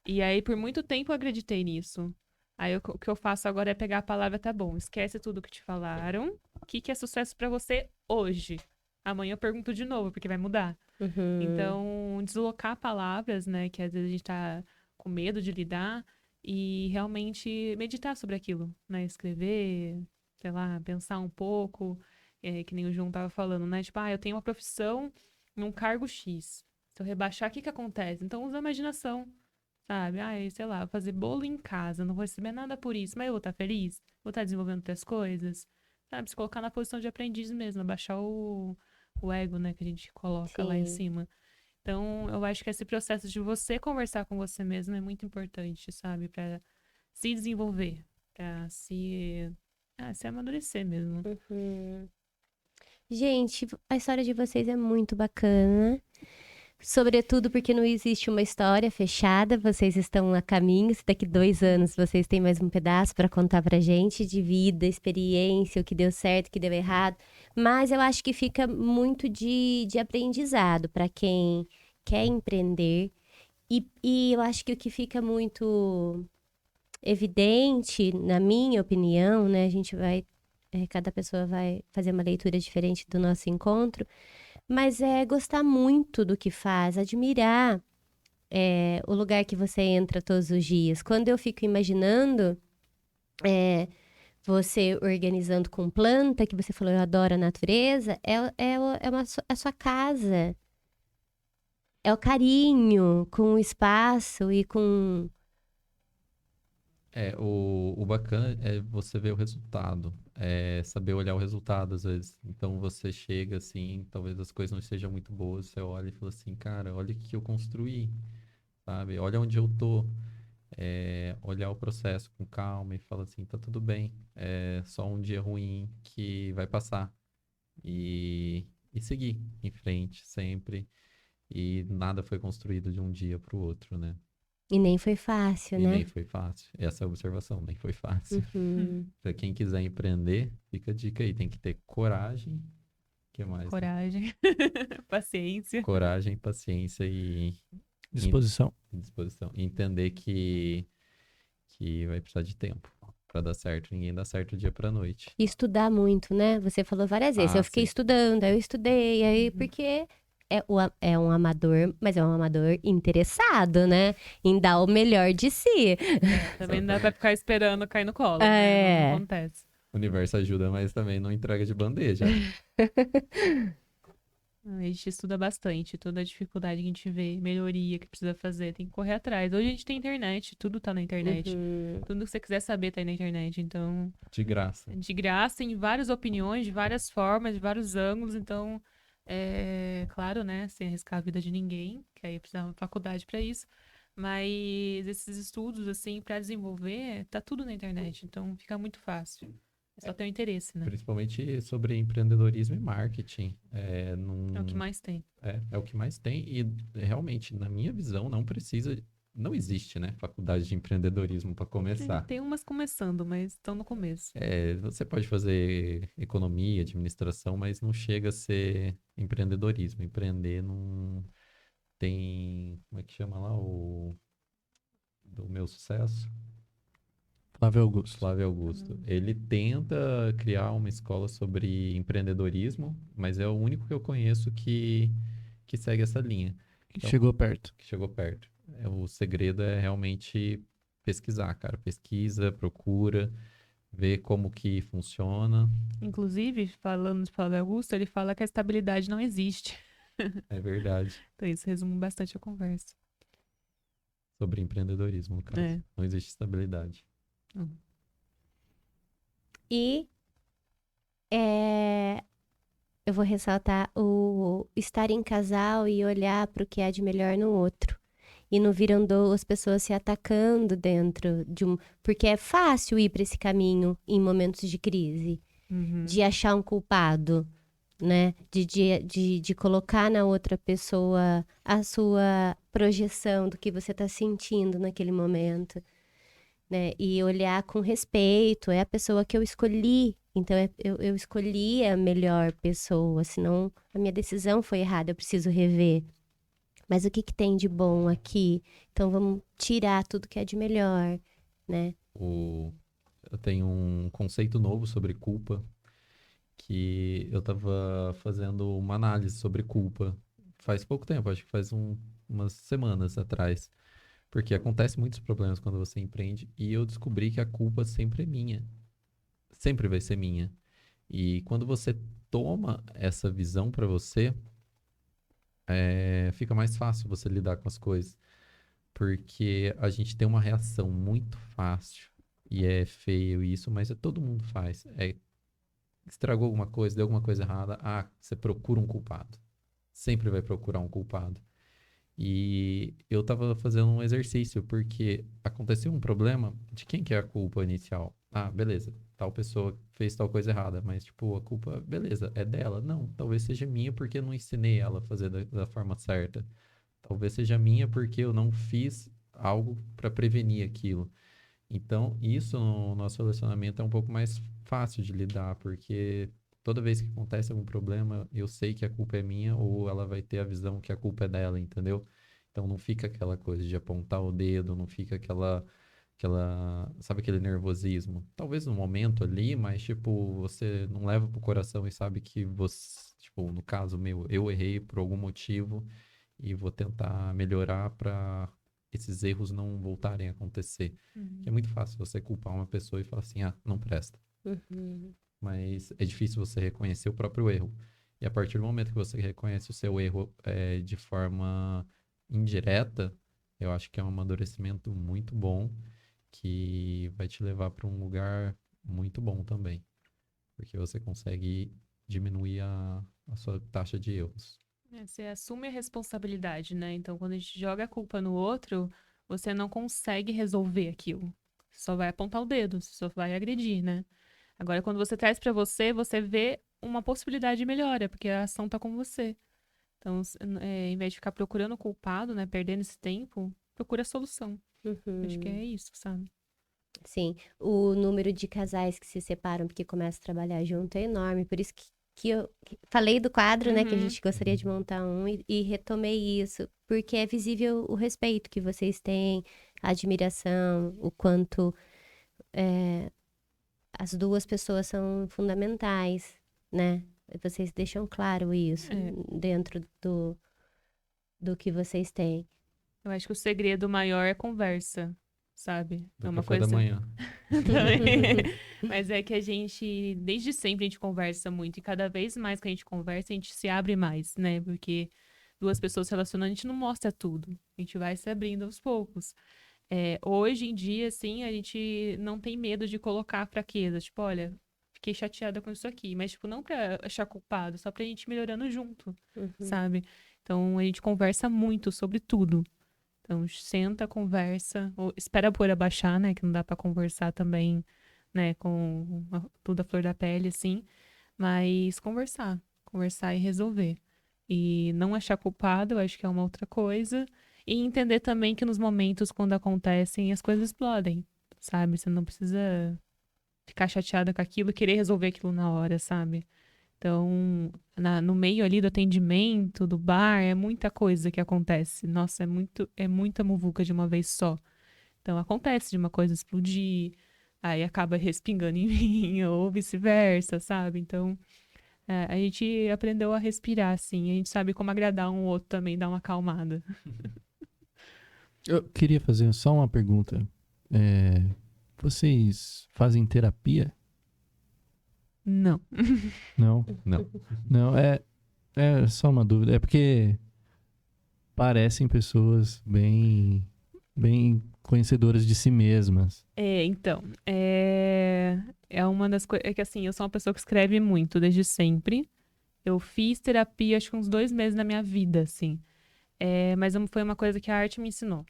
E aí, por muito tempo, eu acreditei nisso. Aí, o que eu faço agora é pegar a palavra, tá bom, esquece tudo que te falaram. O que que é sucesso pra você hoje? Amanhã eu pergunto de novo, porque vai mudar. Uhum. Então, deslocar palavras, né, que às vezes a gente tá com medo de lidar e realmente meditar sobre aquilo, né, escrever, sei lá, pensar um pouco, que nem o João tava falando, né, tipo, eu tenho uma profissão num cargo X, se eu rebaixar, o que que acontece? Então, usa a imaginação, sabe, sei lá, vou fazer bolo em casa, não vou receber nada por isso, mas eu vou estar feliz, vou estar desenvolvendo outras coisas, sabe, se colocar na posição de aprendiz mesmo, abaixar o ego, né, que a gente coloca lá em Sim. cima. Então, eu acho que esse processo de você conversar com você mesmo é muito importante, sabe? Pra se desenvolver, pra se amadurecer mesmo. Uhum. Gente, a história de vocês é muito bacana. Sobretudo porque não existe uma história fechada, vocês estão a caminho. Se daqui 2 anos vocês têm mais um pedaço para contar pra gente de vida, experiência, o que deu certo, o que deu errado. Mas eu acho que fica muito de aprendizado para quem quer empreender. E eu acho que o que fica muito evidente, na minha opinião, né? A gente vai. Cada pessoa vai fazer uma leitura diferente do nosso encontro. Mas é gostar muito do que faz, admirar o lugar que você entra todos os dias. Quando eu fico imaginando você organizando com planta, que você falou, eu adoro a natureza, a sua casa. É o carinho com o espaço e com... O bacana é você ver o resultado, saber olhar o resultado às vezes. Então você chega assim, talvez as coisas não estejam muito boas, você olha e fala assim, cara, olha o que eu construí, sabe? Olha onde eu tô. Olhar o processo com calma e falar assim, tá tudo bem, é só um dia ruim que vai passar. E seguir em frente sempre. E nada foi construído de um dia para o outro, né? E nem foi fácil, E nem né? foi fácil. Essa é a observação, nem foi fácil. Uhum. Para quem quiser empreender, fica a dica aí, tem que ter coragem. O que mais? Né? Coragem, paciência. Coragem, paciência e Disposição. disposição. E entender que vai precisar de tempo para dar certo. Ninguém dá certo do dia para noite. E estudar muito, né? Você falou várias vezes. Eu fiquei Sim. estudando, aí eu estudei, aí porque é um amador, mas é um amador interessado, né? Em dar o melhor de si. Também não dá pra ficar esperando cair no colo, É. né? Não acontece. O universo ajuda, mas também não entrega de bandeja. A gente estuda bastante, toda a dificuldade que a gente vê, melhoria que precisa fazer, tem que correr atrás. Hoje a gente tem internet, tudo tá na internet. Uhum. Tudo que você quiser saber tá aí na internet. Então, De graça. de graça, em várias opiniões, de várias formas, de vários ângulos. Então, claro, né, sem arriscar a vida de ninguém, que aí precisa de uma faculdade pra isso. Mas esses estudos, assim, pra desenvolver, tá tudo na internet. Então, fica muito fácil. É só ter o interesse, né? Principalmente sobre empreendedorismo e marketing. É o que mais tem. É o que mais tem. E realmente, na minha visão, não existe, né, faculdade de empreendedorismo para começar. Tem umas começando, mas estão no começo. Você pode fazer economia, administração, mas não chega a ser empreendedorismo. Empreender não tem. Como é que chama lá? Do meu sucesso? Flávio Augusto. Flávio Augusto. Ele tenta criar uma escola sobre empreendedorismo, mas é o único que eu conheço que segue essa linha, Que Então- chegou perto. que chegou perto. O segredo é realmente pesquisar, cara. Pesquisa, procura, ver como que funciona. Inclusive, falando de Flávio Augusto, ele fala que a estabilidade não existe. É verdade. Então isso resume bastante a conversa. Sobre empreendedorismo, no caso. É. Não existe estabilidade. E eu vou ressaltar o estar em casal e olhar para o que há de melhor no outro. E não viram duas pessoas se atacando dentro de um... Porque é fácil ir para esse caminho em momentos de crise. Uhum. De achar um culpado, né? De colocar na outra pessoa a sua projeção do que você está sentindo naquele momento, né? E olhar com respeito, é a pessoa que eu escolhi, então eu escolhi a melhor pessoa, senão a minha decisão foi errada, eu preciso rever. Mas o que tem de bom aqui? Então vamos tirar tudo que é de melhor, né? Eu tenho um conceito novo sobre culpa, que eu tava fazendo uma análise sobre culpa faz pouco tempo, acho que faz umas semanas atrás. Porque acontece muitos problemas quando você empreende e eu descobri que a culpa sempre é minha. Sempre vai ser minha. E quando você toma essa visão pra você, fica mais fácil você lidar com as coisas. Porque a gente tem uma reação muito fácil. E é feio isso, mas todo mundo faz. Estragou alguma coisa, deu alguma coisa errada. Você procura um culpado. Sempre vai procurar um culpado. E eu tava fazendo um exercício, porque aconteceu um problema, de quem que é a culpa inicial? Beleza, tal pessoa fez tal coisa errada, mas tipo, a culpa, beleza, é dela. Não, talvez seja minha porque eu não ensinei ela a fazer da forma certa. Talvez seja minha porque eu não fiz algo para prevenir aquilo. Então, isso no nosso relacionamento é um pouco mais fácil de lidar, porque toda vez que acontece algum problema, eu sei que a culpa é minha ou ela vai ter a visão que a culpa é dela, entendeu? Então não fica aquela coisa de apontar o dedo, não fica sabe aquele nervosismo? Talvez no momento ali, mas tipo, você não leva pro coração e sabe que você, tipo, no caso meu, eu errei por algum motivo e vou tentar melhorar para esses erros não voltarem a acontecer. Uhum. Que é muito fácil você culpar uma pessoa e falar assim, não presta. Uhum. Mas é difícil você reconhecer o próprio erro. E a partir do momento que você reconhece o seu erro de forma indireta, eu acho que é um amadurecimento muito bom que vai te levar para um lugar muito bom também. Porque você consegue diminuir a sua taxa de erros. Você assume a responsabilidade, né? Então, quando a gente joga a culpa no outro, você não consegue resolver aquilo. Você só vai apontar o dedo, você só vai agredir, né? Agora, quando você traz pra você, você vê uma possibilidade de melhora, porque a ação tá com você. Então, em vez de ficar procurando o culpado, né? Perdendo esse tempo, procura a solução. Acho que é isso, sabe? Sim, o número de casais que se separam porque começam a trabalhar junto é enorme, por isso que eu falei do quadro, né, que a gente gostaria de montar um e retomei isso, porque é visível o respeito que vocês têm, a admiração, o quanto as duas pessoas são fundamentais, né? Vocês deixam claro isso dentro do que vocês têm. Eu acho que o segredo maior é conversa, sabe? Do É uma café coisa da manhã. também. Mas é que a gente, desde sempre, a gente conversa muito. E cada vez mais que a gente conversa, a gente se abre mais, né? Porque duas pessoas se relacionando, a gente não mostra tudo. A gente vai se abrindo aos poucos. Hoje em dia, assim, a gente não tem medo de colocar fraqueza. Tipo, olha, fiquei chateada com isso aqui. Mas, tipo, não pra achar culpado, só pra gente ir melhorando junto, sabe? Então, a gente conversa muito sobre tudo. Então, senta, conversa, ou espera a poeira baixar, né? Que não dá pra conversar também, né? Com tudo a flor da pele, assim. Mas conversar e resolver. E não achar culpado, eu acho que é uma outra coisa. E entender também que nos momentos quando acontecem, as coisas explodem, sabe? Você não precisa ficar chateada com aquilo, querer resolver aquilo na hora, sabe? Então, no meio ali do atendimento, do bar, é muita coisa que acontece. Nossa, é muita muvuca de uma vez só. Então, acontece de uma coisa explodir, aí acaba respingando em mim, ou vice-versa, sabe? Então, a gente aprendeu a respirar, assim. A gente sabe como agradar um outro também, dar uma acalmada. Eu queria fazer só uma pergunta. Vocês fazem terapia? Não. Não? Não. Não, É só uma dúvida. É porque parecem pessoas bem conhecedoras de si mesmas. Então, é uma das coisas. É que assim, eu sou uma pessoa que escreve muito desde sempre. Eu fiz terapia acho que uns 2 meses na minha vida, assim. Mas foi uma coisa que a arte me ensinou.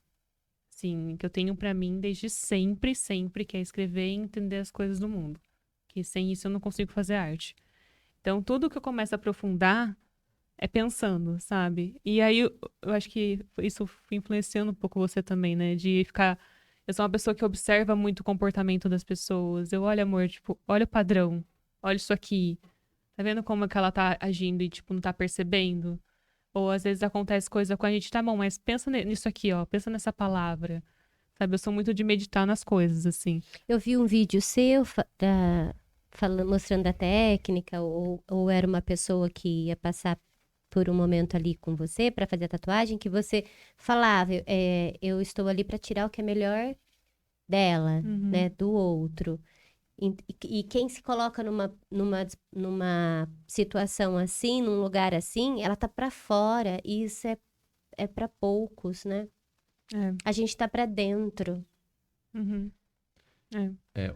Sim, que eu tenho pra mim desde sempre, sempre, que é escrever e entender as coisas do mundo. Que sem isso eu não consigo fazer arte. Então, tudo que eu começo a aprofundar é pensando, sabe? E aí eu acho que isso foi influenciando um pouco você também, né? De ficar. Eu sou uma pessoa que observa muito o comportamento das pessoas. Eu olho, amor, tipo, olha o padrão, olha isso aqui. Tá vendo como é que ela tá agindo e, tipo, não tá percebendo? Ou às vezes acontece coisa com a gente, tá bom, mas pensa nisso aqui, ó, pensa nessa palavra. Sabe, eu sou muito de meditar nas coisas, assim. Eu vi um vídeo seu mostrando a técnica, ou era uma pessoa que ia passar por um momento ali com você para fazer a tatuagem, que você falava, eu estou ali para tirar o que é melhor dela, Uhum. né, do outro. E quem se coloca numa situação assim, num lugar assim, ela tá para fora, e isso é para poucos, né? É. A gente tá para dentro. Uhum. É.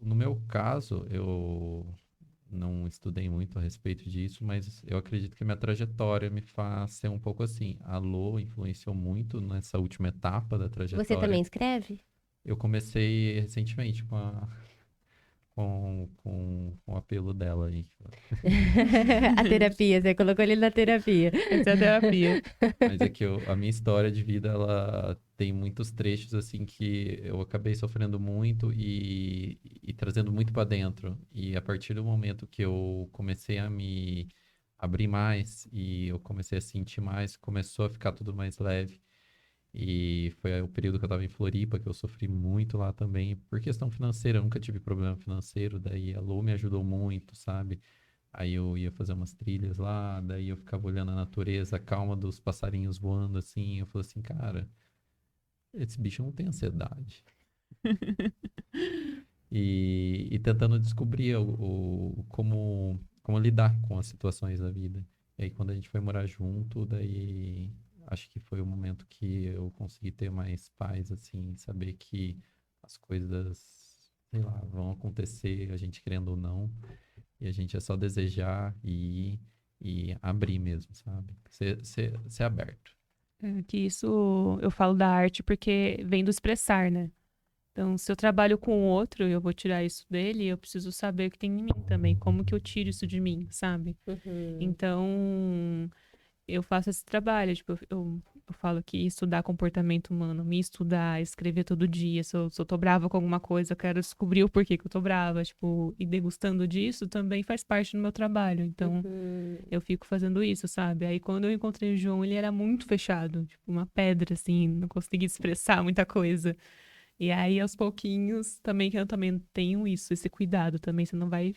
No meu caso, eu não estudei muito a respeito disso, mas eu acredito que a minha trajetória me faz ser um pouco assim. A Lô influenciou muito nessa última etapa da Você trajetória. também escreve? Eu comecei recentemente com o apelo dela aí. A terapia, você colocou ele na terapia. Essa é a terapia. Mas é que a minha história de vida, ela tem muitos trechos assim que eu acabei sofrendo muito e trazendo muito para dentro. E a partir do momento que eu comecei a me abrir mais e eu comecei a sentir mais, começou a ficar tudo mais leve. E foi aí o período que eu estava em Floripa, que eu sofri muito lá também, por questão financeira, eu nunca tive problema financeiro, daí a Lô me ajudou muito, sabe? Aí eu ia fazer umas trilhas lá, daí eu ficava olhando a natureza, a calma dos passarinhos voando assim. Eu falei assim, cara, esse bicho não tem ansiedade. E tentando descobrir como lidar com as situações da vida. E aí quando a gente foi morar junto, daí acho que foi o momento que eu consegui ter mais paz, assim, saber que as coisas, sei lá, vão acontecer, a gente querendo ou não. E a gente é só desejar e abrir mesmo, sabe? Ser aberto. Que isso eu falo da arte porque vem do expressar, né? Então, se eu trabalho com o outro e eu vou tirar isso dele, eu preciso saber o que tem em mim também. Como que eu tiro isso de mim, sabe? Uhum. Então, eu faço esse trabalho. Tipo, eu falo que estudar comportamento humano, me estudar, escrever todo dia. Se eu tô brava com alguma coisa, eu quero descobrir o porquê que eu tô brava. Tipo, e degustando disso também faz parte do meu trabalho. Então, Uhum. eu fico fazendo isso, sabe? Aí, quando eu encontrei o João, ele era muito fechado. Tipo, uma pedra, assim, não conseguia expressar muita coisa. E aí, aos pouquinhos, também que eu também tenho isso, esse cuidado também. Você não vai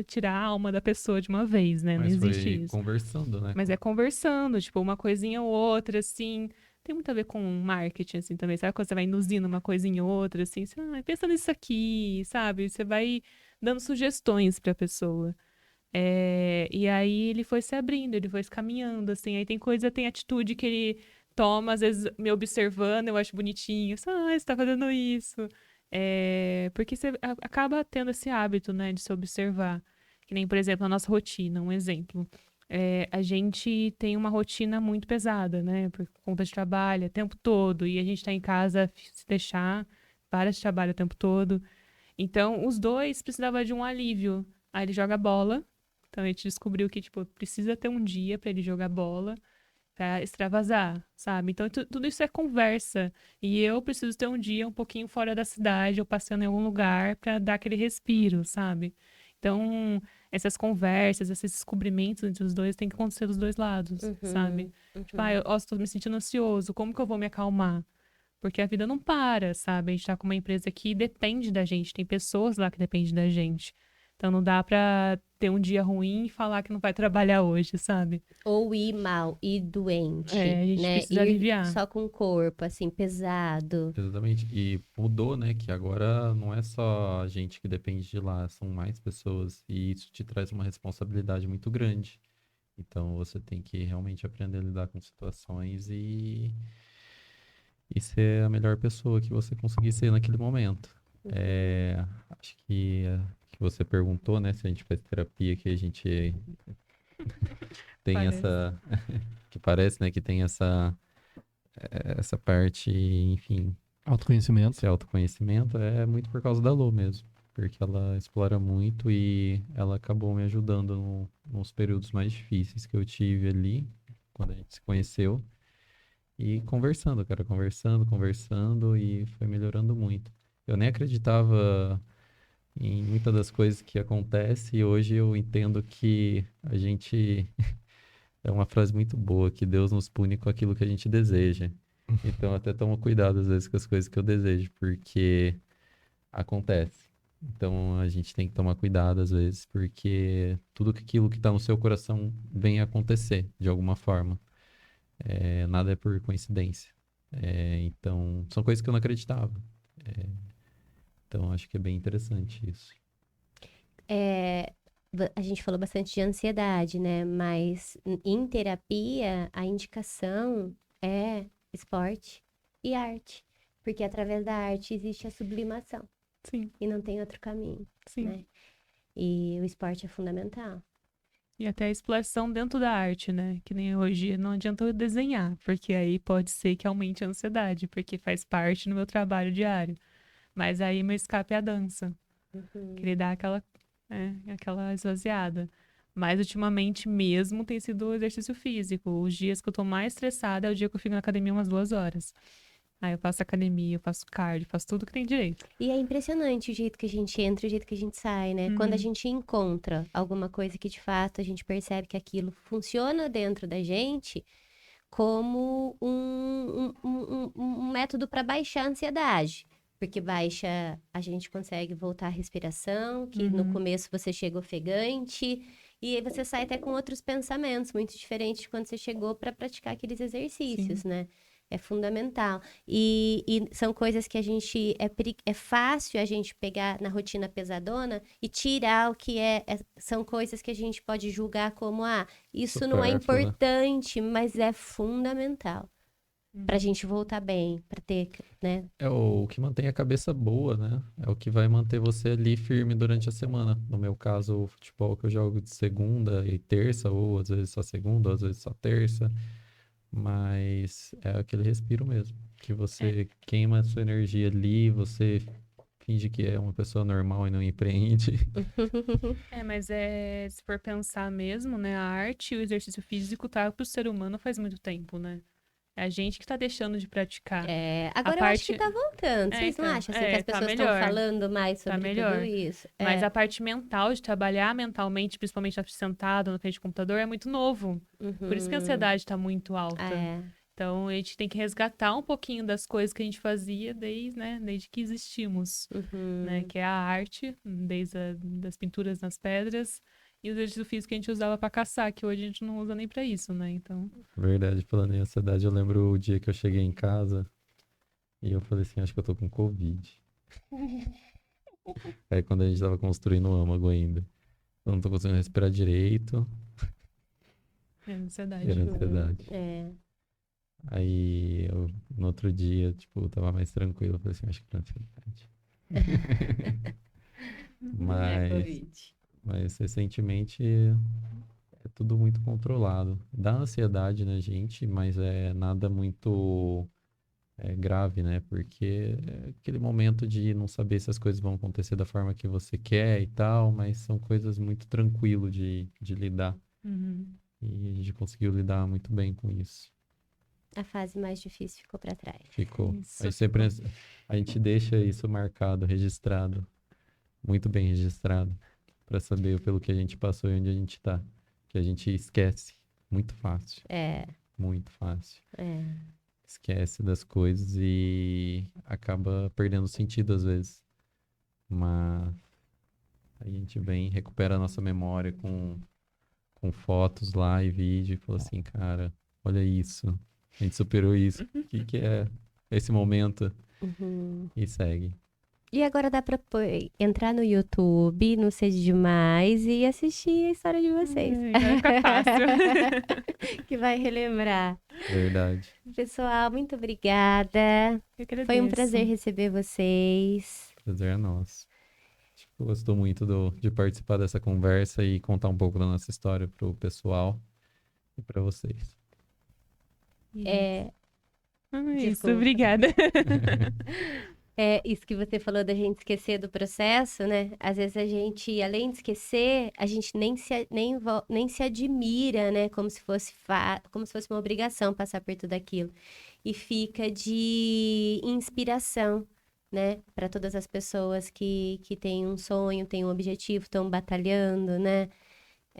tirar a alma da pessoa de uma vez, né? Não Mas existe foi isso. conversando, né? Mas é conversando, tipo, uma coisinha ou outra, assim. Tem muito a ver com marketing, assim, também. Sabe quando você vai induzindo uma coisinha ou outra, assim? Você, pensa nisso aqui, sabe? Você vai dando sugestões pra pessoa. E aí ele foi se abrindo, ele foi se caminhando, assim. Aí tem coisa, tem atitude que ele toma, às vezes me observando, eu acho bonitinho. Você tá fazendo isso. Porque você acaba tendo esse hábito, né, de se observar. Que nem, por exemplo, a nossa rotina, um exemplo. A gente tem uma rotina muito pesada, né, por conta de trabalho o tempo todo. E a gente tá em casa, se deixar, para de trabalho o tempo todo. Então, os dois precisavam de um alívio. Aí ele joga bola. Então a gente descobriu que, tipo, precisa ter um dia pra ele jogar bola, pra extravasar, sabe? Então tudo isso é conversa. E eu preciso ter um dia um pouquinho fora da cidade, ou passeando em algum lugar pra dar aquele respiro, sabe? Então, essas conversas, esses descobrimentos entre os dois tem que acontecer dos dois lados, sabe? Uhum. Tipo, Uhum. eu estou me sentindo ansioso, como que eu vou me acalmar? Porque a vida não para, sabe? A gente tá com uma empresa que depende da gente, tem pessoas lá que dependem da gente. Então não dá pra ter um dia ruim e falar que não vai trabalhar hoje, sabe? Ou ir mal, ir doente, A gente né? precisa Ir aliviar. só com o corpo, assim, pesado. Exatamente. E mudou, né? Que agora não é só a gente que depende de lá, são mais pessoas. E isso te traz uma responsabilidade muito grande. Então você tem que realmente aprender a lidar com situações e ser a melhor pessoa que você conseguir ser naquele momento. Acho que você perguntou, né, se a gente faz terapia, que a gente tem Parece. que parece, né, que tem essa parte, enfim, Autoconhecimento. esse autoconhecimento é muito por causa da Lu mesmo, porque ela explora muito e ela acabou me ajudando nos períodos mais difíceis que eu tive ali, quando a gente se conheceu, e conversando, cara, conversando e foi melhorando muito. Eu nem acreditava em muitas das coisas que acontecem e hoje eu entendo que a gente é uma frase muito boa, que Deus nos pune com aquilo que a gente deseja. Então, até tomo cuidado às vezes com as coisas que eu desejo, porque acontece. Então, a gente tem que tomar cuidado às vezes, porque tudo aquilo que está no seu coração vem a acontecer de alguma forma. Nada é por coincidência. Então, são coisas que eu não acreditava. Então, acho que é bem interessante isso. A gente falou bastante de ansiedade, né? Mas em terapia, a indicação é esporte e arte. Porque através da arte existe a sublimação. Sim, E não tem outro caminho, sim. né? E o esporte é fundamental. E até a exploração dentro da arte, né? Que nem hoje não adianta eu desenhar, porque aí pode ser que aumente a ansiedade, porque faz parte do meu trabalho diário. Mas aí meu escape é a dança. Querer dar aquela esvaziada. Mas ultimamente mesmo tem sido o exercício físico. Os dias que eu tô mais estressada é o dia que eu fico na academia umas 2 horas. Aí eu faço academia, eu faço cardio, faço tudo que tem direito. E é impressionante o jeito que a gente entra, o jeito que a gente sai, né? Quando a Uhum. gente encontra alguma coisa que de fato a gente percebe que aquilo funciona dentro da gente como um método para baixar a ansiedade. Porque baixa, a gente consegue voltar à respiração, que no Uhum. começo você chega ofegante, e aí você sai até com outros pensamentos muito diferentes de quando você chegou para praticar aqueles exercícios, Sim. né? É fundamental. E são coisas que a gente. É fácil a gente pegar na rotina pesadona e tirar o que são coisas que a gente pode julgar como, isso não é Supérfluo, né? importante, mas é fundamental para a Uhum. gente voltar bem, para ter, né? É o que mantém a cabeça boa, né? É o que vai manter você ali firme durante a semana. No meu caso, o futebol que eu jogo de segunda e terça, ou às vezes só segunda, ou às vezes só terça. Mas é aquele respiro mesmo. Que É. você queima a sua energia ali, você finge que é uma pessoa normal e não empreende. Mas se for pensar mesmo, né? A arte e o exercício físico tá pro ser humano faz muito tempo, né? É a gente que tá deixando de praticar. A Agora eu acho que parte. tá voltando. Vocês não Então, acham assim que as tá pessoas estão melhor. falando mais Tá sobre tudo melhor. isso? Mas a parte mental, de trabalhar mentalmente, principalmente sentado na frente do computador, é muito novo. Por isso que a Uhum. ansiedade tá muito alta. É. Então, a gente tem que resgatar um pouquinho das coisas que a gente fazia desde que existimos, né? Uhum. Que é a arte, das pinturas nas pedras, e o exercício físico que a gente usava para caçar, que hoje a gente não usa nem para isso, né? Então, Verdade, falando em ansiedade, eu lembro o dia que eu cheguei em casa e eu falei assim, acho que eu tô com Covid. Aí quando a gente tava construindo o âmago ainda. Eu não tô conseguindo respirar direito. é ansiedade. Era ansiedade. É. Aí no outro dia, tipo, eu tava mais tranquilo. Eu falei assim, acho que era ansiedade. Mas, Covid. mas recentemente é tudo muito controlado. Dá ansiedade na gente, mas é nada muito grave, né? Porque é aquele momento de não saber se as coisas vão acontecer da forma que você quer e tal, mas são coisas muito tranquilo de lidar. Uhum. E a gente conseguiu lidar muito bem com isso. A fase mais difícil ficou pra trás. Ficou. Isso. Aí sempre a gente deixa isso marcado, registrado, muito bem registrado, para saber pelo que a gente passou e onde a gente tá. Que a gente esquece muito fácil, É. muito fácil. É. Esquece das coisas e acaba perdendo sentido às vezes. Mas aí a gente vem, recupera a nossa memória com fotos lá e vídeo e fala assim, cara, olha isso. A gente superou isso. O que é esse momento? Uhum. E segue. E agora dá pra entrar no YouTube, no Sede Demais, e assistir a história de vocês. Vai ficar fácil. Que vai relembrar. Verdade. Pessoal, muito obrigada. Eu agradeço. Foi um prazer receber vocês. Prazer é nosso. Acho que gostou muito de participar dessa conversa e contar um pouco da nossa história pro pessoal e para vocês. É, Isso, Desculpa. obrigada. isso que você falou da gente esquecer do processo, né? Às vezes a gente, além de esquecer, a gente nem se admira, né? Como se fosse uma obrigação passar por tudo aquilo. E fica de inspiração, né? Para todas as pessoas que têm um sonho, têm um objetivo, estão batalhando, né?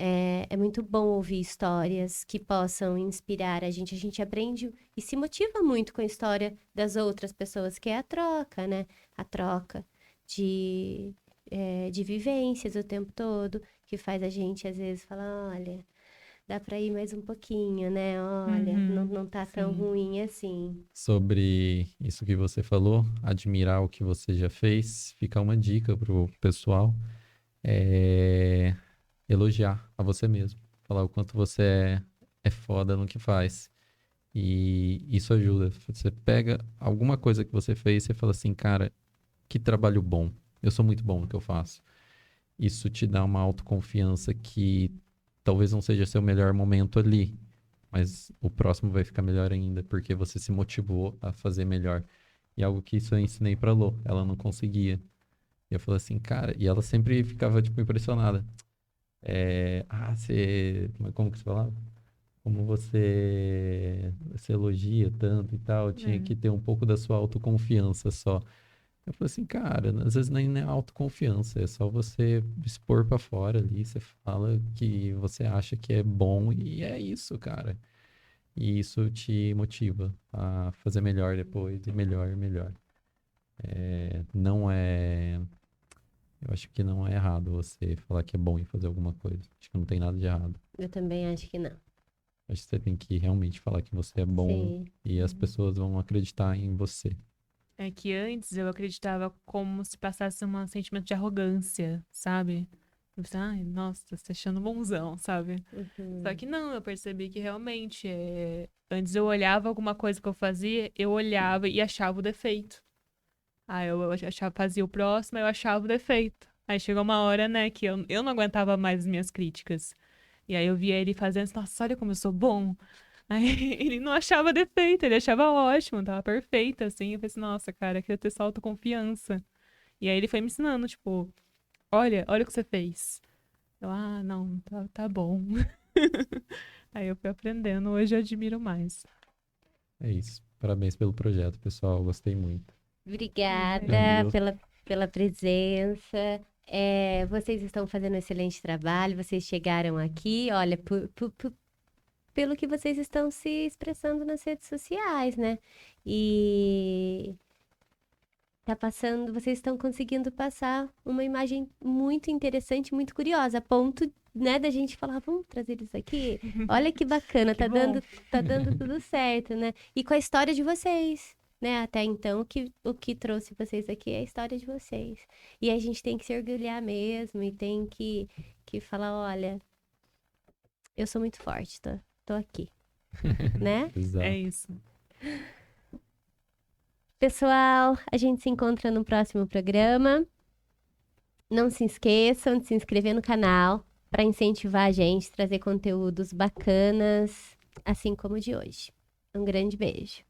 É muito bom ouvir histórias que possam inspirar a gente. A gente aprende e se motiva muito com a história das outras pessoas, que é a troca, né? A troca de vivências o tempo todo, que faz a gente, às vezes, falar, olha, dá para ir mais um pouquinho, né? Olha, não tá tão sim. ruim assim. Sobre isso que você falou, admirar o que você já fez, fica uma dica pro pessoal. Elogiar a você mesmo. Falar o quanto você é foda no que faz. E isso ajuda. Você pega alguma coisa que você fez e você fala assim, cara, que trabalho bom. Eu sou muito bom no que eu faço. Isso te dá uma autoconfiança que talvez não seja seu melhor momento ali, mas o próximo vai ficar melhor ainda, porque você se motivou a fazer melhor. E algo que isso eu ensinei pra Lô, ela não conseguia. E eu falei assim, cara, e ela sempre ficava, tipo, impressionada. Como que você falava? Como você elogia tanto e tal, tinha que ter um pouco da sua autoconfiança só. Eu falei assim, cara, às vezes nem é autoconfiança, é só você expor pra fora ali, você fala que você acha que é bom e é isso, cara. E isso te motiva a fazer melhor depois, e melhor e melhor. Não é. Eu acho que não é errado você falar que é bom em fazer alguma coisa. Acho que não tem nada de errado. Eu também acho que não. Acho que você tem que realmente falar que você é bom Sim. e as pessoas vão acreditar em você. É que antes eu acreditava como se passasse um sentimento de arrogância, sabe? Eu pensei, ai, nossa, tá se achando bonzão, sabe? Só que não, eu percebi que realmente, antes eu olhava alguma coisa que eu fazia, eu olhava e achava o defeito. Aí eu achava, fazia o próximo, eu achava o defeito. Aí chegou uma hora, né, que eu não aguentava mais as minhas críticas. E aí eu via ele fazendo, nossa, olha como eu sou bom. Aí ele não achava defeito, ele achava ótimo, tava perfeito, assim. Eu pensei, nossa, cara, eu queria ter só autoconfiança. E aí ele foi me ensinando, tipo, olha o que você fez. Eu, não, tá bom. Aí eu fui aprendendo, hoje eu admiro mais. É isso. Parabéns pelo projeto, pessoal. Gostei muito. Obrigada Valeu. pela presença. Vocês estão fazendo um excelente trabalho. Vocês chegaram aqui, olha, pelo que vocês estão se expressando nas redes sociais, né? E vocês estão conseguindo passar uma imagem muito interessante, muito curiosa, a ponto, né, da gente falar, vamos trazer eles aqui? Olha que bacana, Que bom. tá dando tudo certo, né? E com a história de vocês, né? Até então, o que trouxe vocês aqui é a história de vocês. E a gente tem que se orgulhar mesmo e tem que falar, olha, eu sou muito forte, tô aqui, né? Exato. É isso. Pessoal, a gente se encontra no próximo programa. Não se esqueçam de se inscrever no canal para incentivar a gente, trazer conteúdos bacanas, assim como o de hoje. Um grande beijo.